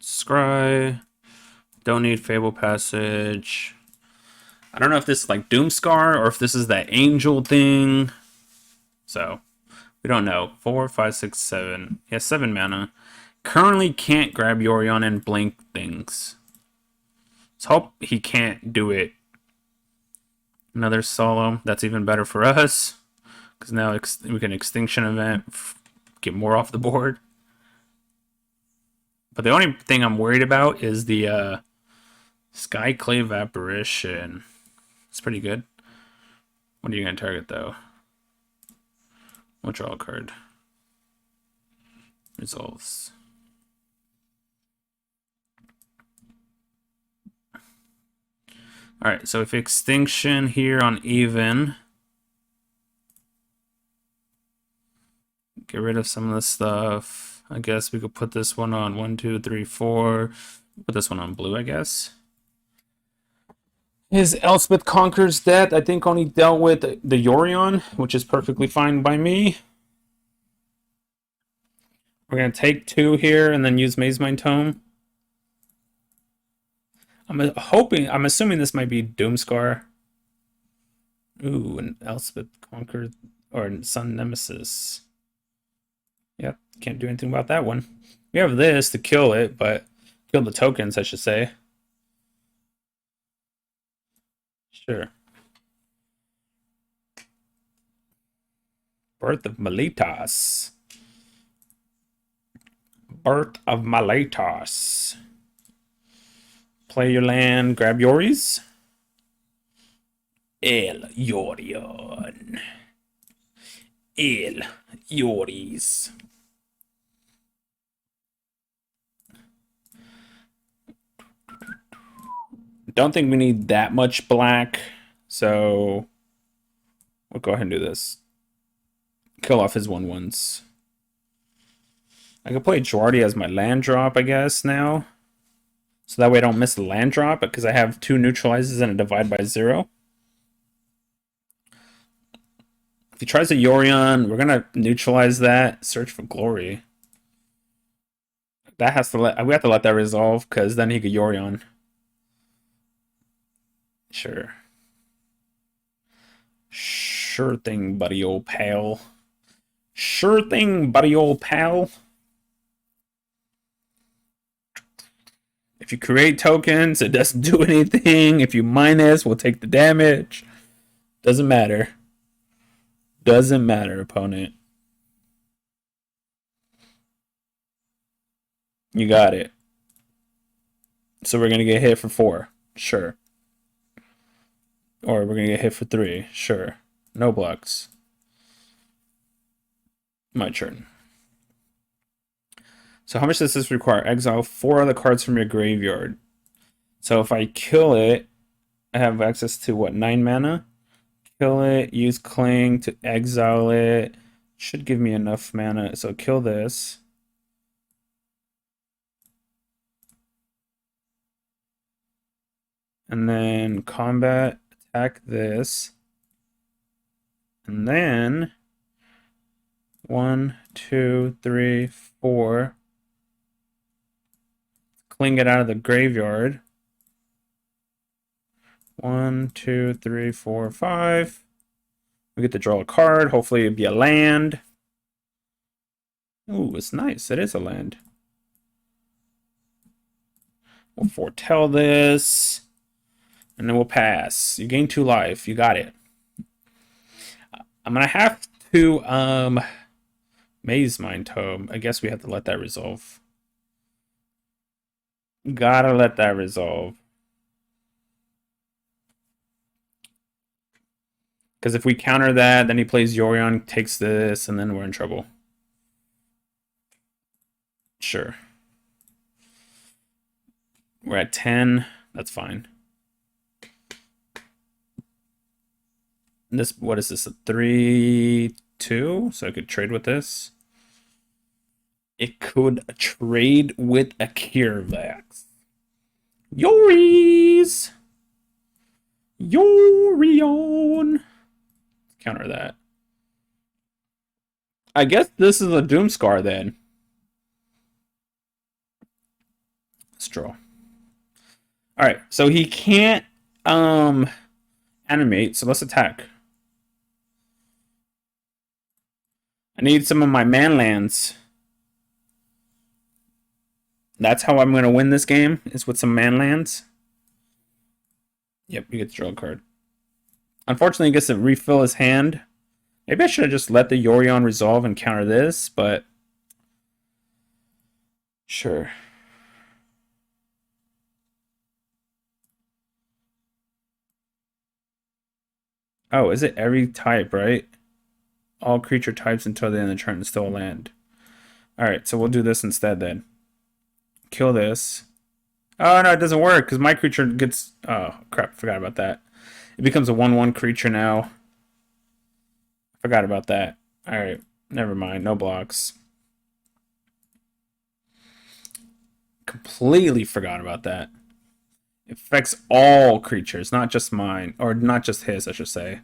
Scry. Don't need Fable Passage. I don't know if this is like Doomscar or if this is that angel thing. So We don't know. 4, 5, 6, 7. He has 7 mana. Currently can't grab Yorion and blink things. Let's hope he can't do it. Another solo. That's even better for us. Because now we can Extinction Event, get more off the board. But the only thing I'm worried about is the Skyclave Apparition. It's pretty good. What are you going to target, though? We'll draw a card. Resolves. Alright, so if Extinction here on even, get rid of some of the stuff. I guess we could put this one on 1, 2, 3, 4. Put this one on blue, I guess. His Elspeth Conqueror's Death, I think, only dealt with the Yorion, which is perfectly fine by me. We're going to take 2 here and then use Mazemind Tome. I'm assuming this might be Doomscar. Ooh, an Elspeth Conqueror or Sun Nemesis. Yep, can't do anything about that one. We have this to kill it, but kill the tokens, I should say. Sure. Birth of Meletas. Birth of Meletas. Play your land, grab Yoris. El Yorion. El Yoris. Don't think we need that much black, so we'll go ahead and do this. Kill off his 1/1s. I could play Jwardy as my land drop, I guess, now. So that way I don't miss the land drop, because I have 2 neutralizes and a divide by 0. If he tries a Yorion, we're going to neutralize that. Search for Glory. That has to we have to let that resolve, because then he could Yorion. Sure. Sure thing, buddy old pal. Sure thing, buddy old pal. If you create tokens, it doesn't do anything. If you minus, we'll take the damage. Doesn't matter. Doesn't matter, opponent. You got it. So we're going to get hit for 4. Sure. Or we're going to get hit for 3. Sure. No blocks. My turn. So how much does this require? Exile 4 other cards from your graveyard. So if I kill it, I have access to what, 9 mana? Kill it, use Cling to exile it. Should give me enough mana. So kill this. And then combat, attack this. And then 1, 2, 3, 4. Cling it out of the graveyard. 1, 2, 3, 4, 5. We get to draw a card. Hopefully it'd be a land. Ooh, it's nice. It is a land. We'll foretell this. And then we'll pass. You gain 2 life. You got it. I'm going to have to Mazemind Tome. I guess we have to let that resolve. Gotta let that resolve. Because if we counter that, then he plays Yorion, takes this, and then we're in trouble. Sure. We're at 10. That's fine. This, what is this? A 3/2? So I could trade with this. It could trade with a Kaervek. Yoris! Yorion! Counter that. I guess this is a Doomscar then. Let's draw. Alright, so he can't animate, so let's attack. I need some of my man lands. That's how I'm going to win this game, is with some man lands. Yep, you get to draw a card. Unfortunately, he gets to refill his hand. Maybe I should have just let the Yorion resolve and counter this, but sure. Oh, is it every type, right? All creature types until the end of the turn is still a land. Alright, so we'll do this instead then. Kill this. Oh, no, it doesn't work because my creature gets... Oh, crap, forgot about that. It becomes a 1/1 creature now. Forgot about that. Alright, never mind. No blocks. Completely forgot about that. It affects all creatures, not just mine. Or not just his, I should say.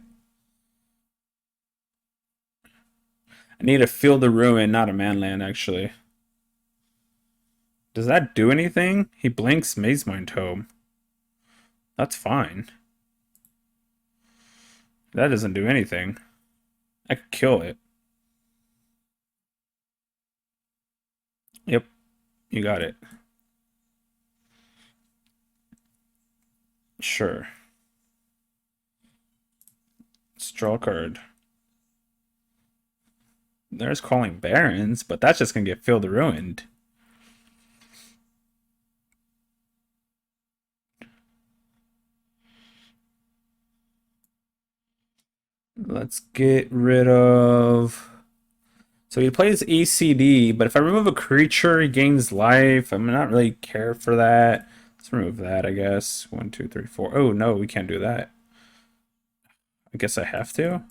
I need to Field the Ruin, not a man land, actually. Does that do anything? He blinks Mazemind Tome. That's fine. That doesn't do anything. I could kill it. Yep, you got it. Sure. Let's draw a card. There's Crawling Barrens, but that's just gonna get Field the Ruined. Let's get rid of... So he plays ECD, but if I remove a creature, he gains life. I'm not really care for that. Let's remove that, I guess. 1, 2, 3, 4. Oh, no, we can't do that. I guess I have to.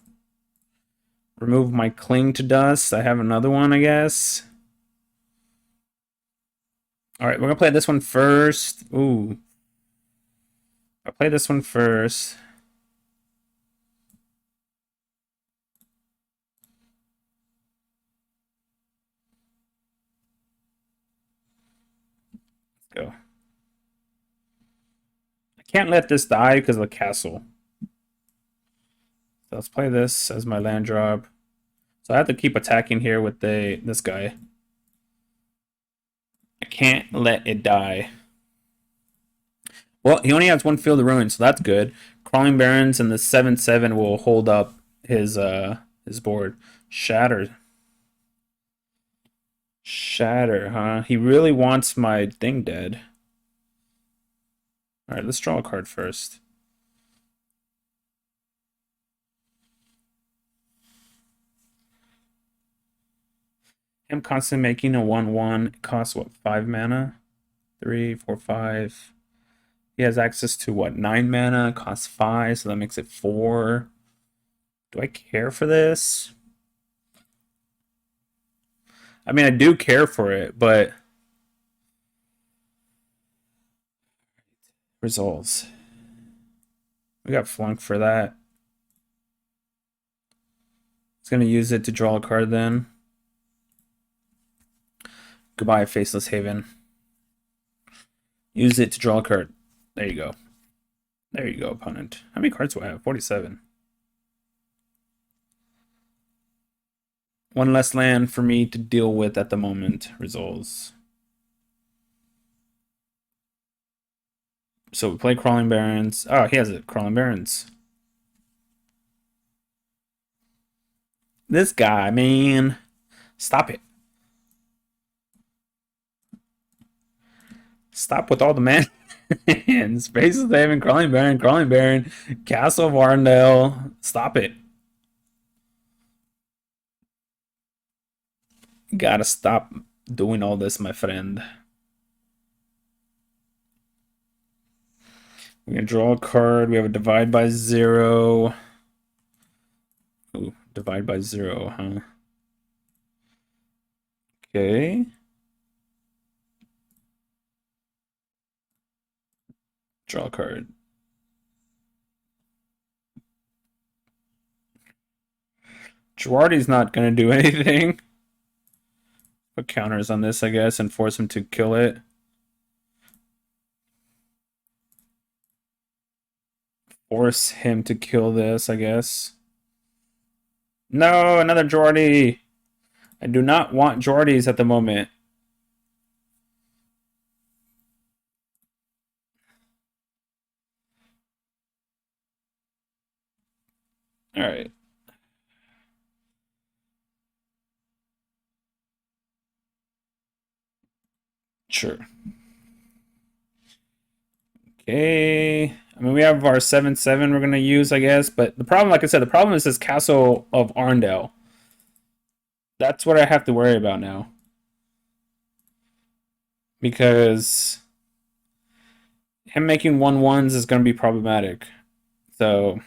Remove my Cling to Dust. I have another one, I guess. Alright, we're going to play this one first. Ooh. I'll play this one first. Let's go. I can't let this die because of the castle. So let's play this as my land drop. So I have to keep attacking here with this guy. I can't let it die. Well, he only has one Field of Ruin, so that's good. Crawling Barrens and the 7/7 will hold up his board. Shatter. Shatter, huh? He really wants my thing dead. Alright, let's draw a card first. I'm constantly making a 1/1. It costs what, 5 mana? 3, 4, 5. He has access to what, 9 mana? It costs 5, so that makes it 4. Do I care for this? I mean, I do care for it, but resolves. We got flunked for that. It's gonna use it to draw a card then. Goodbye, Faceless Haven. Use it to draw a card. There you go. There you go, opponent. How many cards do I have? 47. One less land for me to deal with at the moment. Resolves. So we play Crawling Barrens. Oh, he has it. Crawling Barrens. This guy, man. Stop it. Stop with all the man. Spaces they have Crawling Baron, Castle of Arndale. Stop it. Gotta stop doing all this, my friend. We're gonna draw a card. We have a Divide by 0. Ooh, Divide by 0, huh? Okay. Draw a card. Girardi's not gonna do anything. Put counters on this, I guess, and force him to kill it. Force him to kill this, I guess. No, another Girardi. I do not want Jordis at the moment. All right. Sure. Okay. I mean, we have our 7/7 we're going to use, I guess. But the problem, like I said, the problem is this Castle of Arndale. That's what I have to worry about now. Because him making 1/1s is going to be problematic. So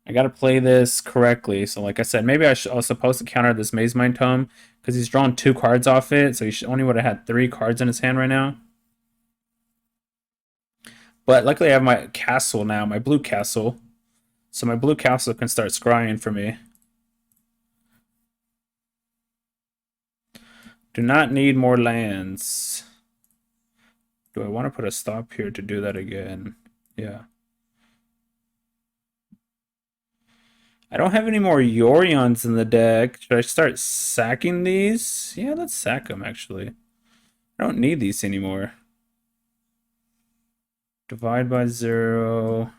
I got to play this correctly. So like I said, maybe I was supposed to counter this Maze Mind Tome because he's drawn 2 cards off it. So he only would have had 3 cards in his hand right now. But luckily I have my castle now, my blue castle. So my blue castle can start scrying for me. Do not need more lands. Do I want to put a stop here to do that again? Yeah. I don't have any more Yorions in the deck. Should I start sacking these? Yeah, let's sack them, actually. I don't need these anymore. Divide by 0.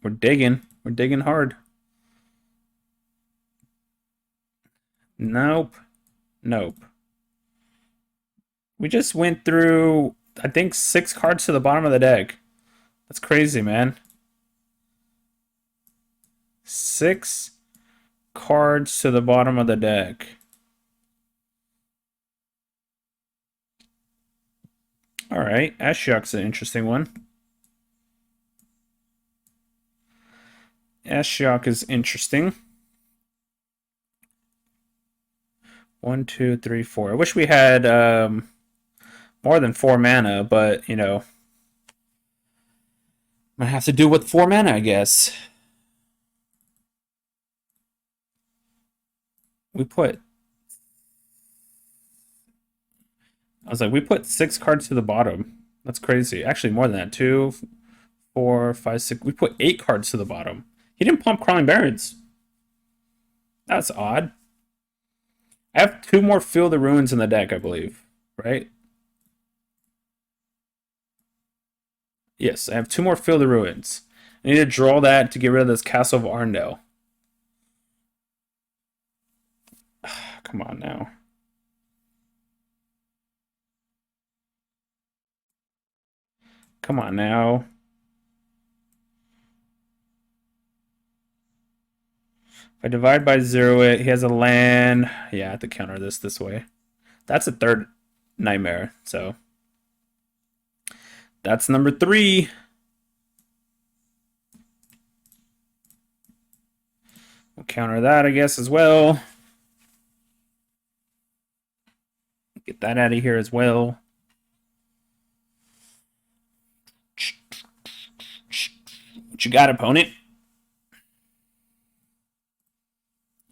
We're digging. We're digging hard. Nope. Nope. We just went through, I think, 6 cards to the bottom of the deck. That's crazy, man. 6 cards to the bottom of the deck. Alright, Ashiok's an interesting one. Ashiok is interesting. 1, 2, 3, 4. I wish we had more than 4 mana, but, you know, I have to do with 4 mana, I guess. We put... I was like, we put 6 cards to the bottom. That's crazy. Actually, more than that. 2, 4, 5, 6. We put 8 cards to the bottom. He didn't pump Crawling Barrens. That's odd. I have 2 more Feel the Ruins in the deck, I believe. Right? Yes, I have 2 more Feel the Ruins. I need to draw that to get rid of this Castle of Arndale. Come on now. Come on now. If I divide by 0 it, he has a land. Yeah, I have to counter this way. That's a 3rd nightmare, so. That's number 3. We'll counter that, I guess, as well. Get that out of here as well. What you got, opponent?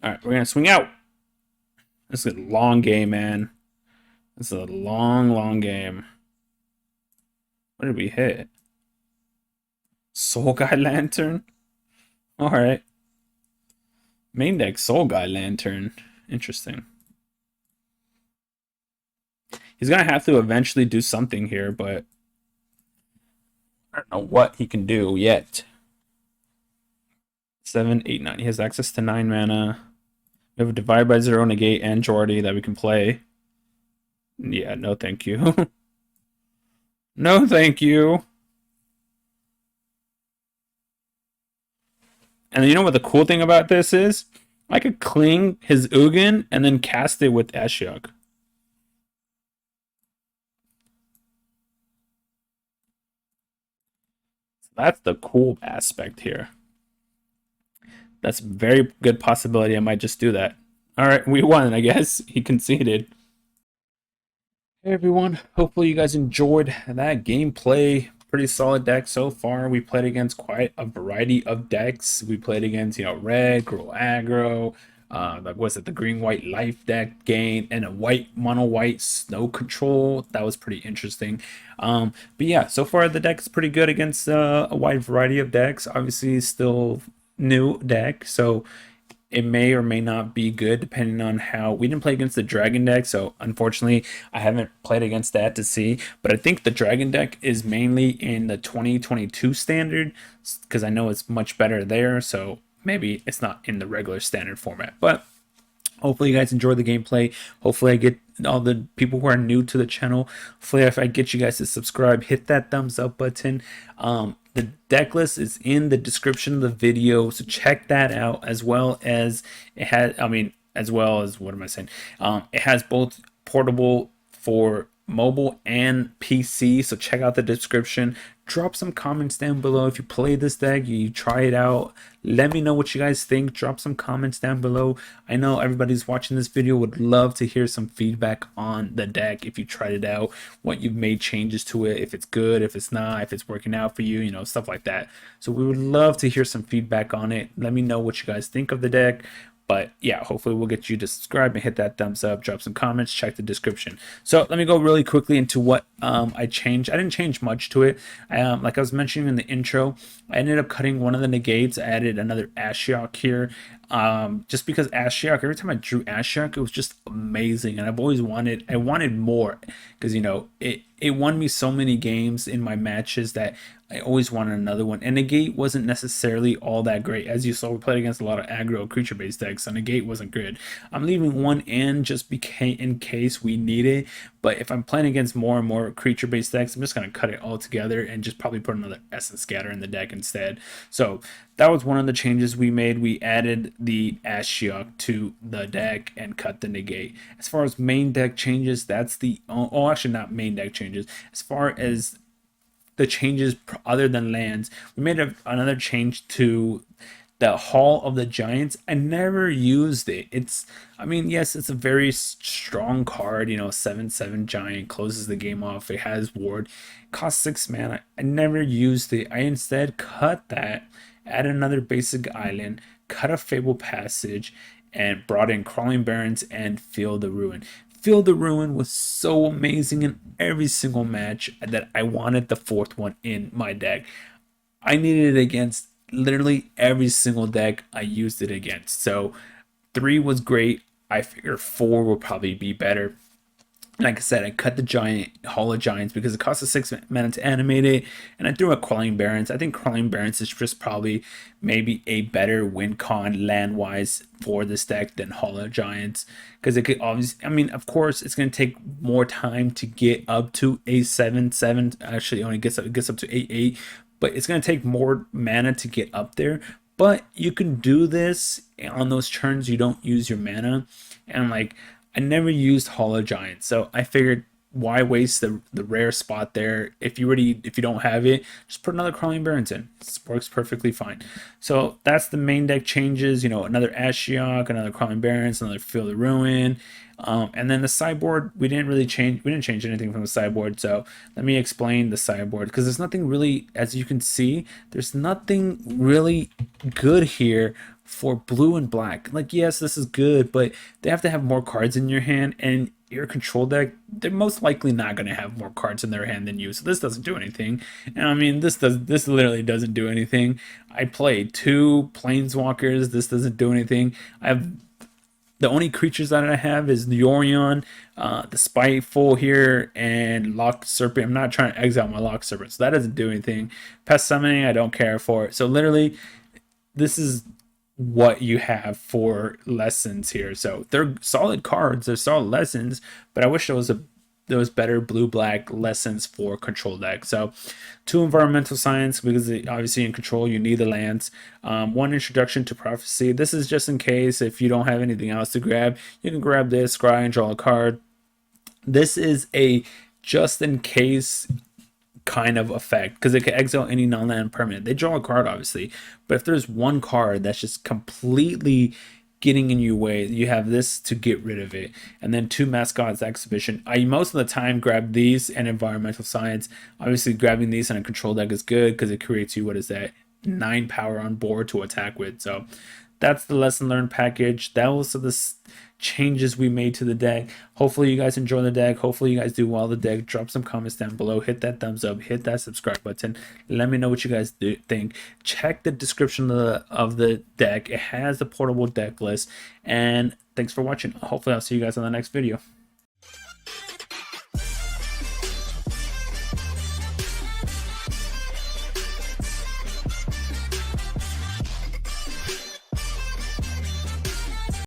Alright, we're going to swing out. This is a long game, man. This is a long, long game. What did we hit? Soul Guide Lantern? Alright. Main deck Soul Guide Lantern. Interesting. He's going to have to eventually do something here, but I don't know what he can do yet. 7, 8, 9. He has access to 9 mana. We have a Divide by 0, Negate, and Jordy that we can play. Yeah, no thank you. No thank you. And you know what the cool thing about this is? I could cling his Ugin and then cast it with Ashiok. That's the cool aspect here. That's a very good possibility. I might just do that. All right, we won, I guess. He conceded. Hey everyone, hopefully you guys enjoyed that gameplay. Pretty solid deck so far. We played against quite a variety of decks. We played against, you know, red, Gruul aggro, was it the green-white LifeGain, and a mono-white snow control. That was pretty interesting. But yeah, so far the deck's pretty good against a wide variety of decks. Obviously, still new deck, so it may or may not be good depending on how we didn't play against the dragon deck, so unfortunately I haven't played against that to see. But I think the dragon deck is mainly in the 2022 standard, because I know it's much better there, so maybe it's not in the regular standard format. But hopefully you guys enjoy the gameplay. Hopefully I get all the people who are new to the channel. Hopefully if I get you guys to subscribe, hit that thumbs up button. The deck list is in the description of the video, so check that out, as well as it has, as well as, what am I saying? It has both portable for mobile and PC, so check out the description. Drop some comments down below if you play this deck, you try it out. Let me know what you guys think. Drop some comments down below. I know everybody's watching this video would love to hear some feedback on the deck, if you tried it out, what you've made changes to it, if it's good, if it's not, if it's working out for you, stuff like that. So we would love to hear some feedback on it. Let me know what you guys think of the deck. But yeah, hopefully we'll get you to subscribe and hit that thumbs up, drop some comments, check the description. So let me go really quickly into what I changed. I didn't change much to it. Like I was mentioning in the intro, I ended up cutting one of the negates. I added another Ashiok here. Just because Ashiok, every time I drew Ashiok, it was just amazing. And I've always I wanted more, because it won me so many games in my matches that I always wanted another one. And Negate wasn't necessarily all that great. As you saw, we played against a lot of aggro creature-based decks, so Negate wasn't good. I'm leaving one in just in case we need it. But if I'm playing against more and more creature-based decks, I'm just going to cut it all together and just probably put another Essence Scatter in the deck instead. So that was one of the changes we made. We added the Ashiok to the deck and cut the Negate. As far as main deck changes, that's actually not main deck changes. As far as the changes other than lands, we made another change to the Hall of the Giants. I never used it. Yes, it's a very strong card, 7/7 giant, closes the game off, it has ward, costs 6 mana. I never used it. I instead cut that, added another basic island, cut a Fable Passage, and brought in Crawling Barrens and Feel the Ruin. Feel the Ruin was so amazing in every single match that I wanted the 4th one in my deck. I needed it against literally every single deck I used it against. So 3 was great. I figure 4 will probably be better. Like I said, I cut the Hall of Giants because it costs us 6 mana to animate it, and I threw a Crawling Barrens. I think Crawling Barrens is just probably maybe a better win con land-wise for this deck than Hall of Giants, because it could obviously, of course, it's going to take more time to get up to a 7/7. Actually, it only gets up to 8/8, but it's going to take more mana to get up there. But you can do this on those turns you don't use your mana, and I never used Hall of Giants, so I figured why waste the rare spot there. If you don't have it, just put another Crawling Barrens in. It works perfectly fine. So that's the main deck changes. Another Ashiok, another Crawling Barrens, another Feel the Ruin. And then the sideboard, we didn't change anything from the sideboard. So let me explain the sideboard, because there's nothing really, as you can see, there's nothing really good here for blue and black. Yes, this is good, but they have to have more cards in your hand, and your control deck, they're most likely not going to have more cards in their hand than you. So this doesn't do anything. And this literally doesn't do anything. I played 2 planeswalkers. This doesn't do anything. The only creatures that I have is the Yorion, the Spiteful here, and Lock Serpent. I'm not trying to exile my Lock Serpent, so that doesn't do anything. Pest Summoning, I don't care for. So literally, this is what you have for lessons here. So they're solid cards, they're solid lessons, but I wish there was better blue-black lessons for control deck. So 2 Environmental Science, because obviously in control you need the lands. 1 Introduction to Prophecy. This is just in case if you don't have anything else to grab, you can grab this, scry, and draw a card. This is a just in case kind of effect, because it can exile any non-land permanent. They draw a card, obviously, but if there's one card that's just completely getting in your way, you have this to get rid of it. And then 2 Mascots Exhibition. I most of the time grab these and Environmental Science. Obviously, grabbing these in a control deck is good because it creates you, 9 power on board to attack with. So that's the lesson learned package. That was the changes we made to the deck. Hopefully you guys enjoy the deck. Hopefully you guys do well the deck. Drop some comments down below. Hit that thumbs up. Hit that subscribe button. Let me know what you guys think. Check the description of the deck. It has the portable deck list. And thanks for watching. Hopefully I'll see you guys on the next video.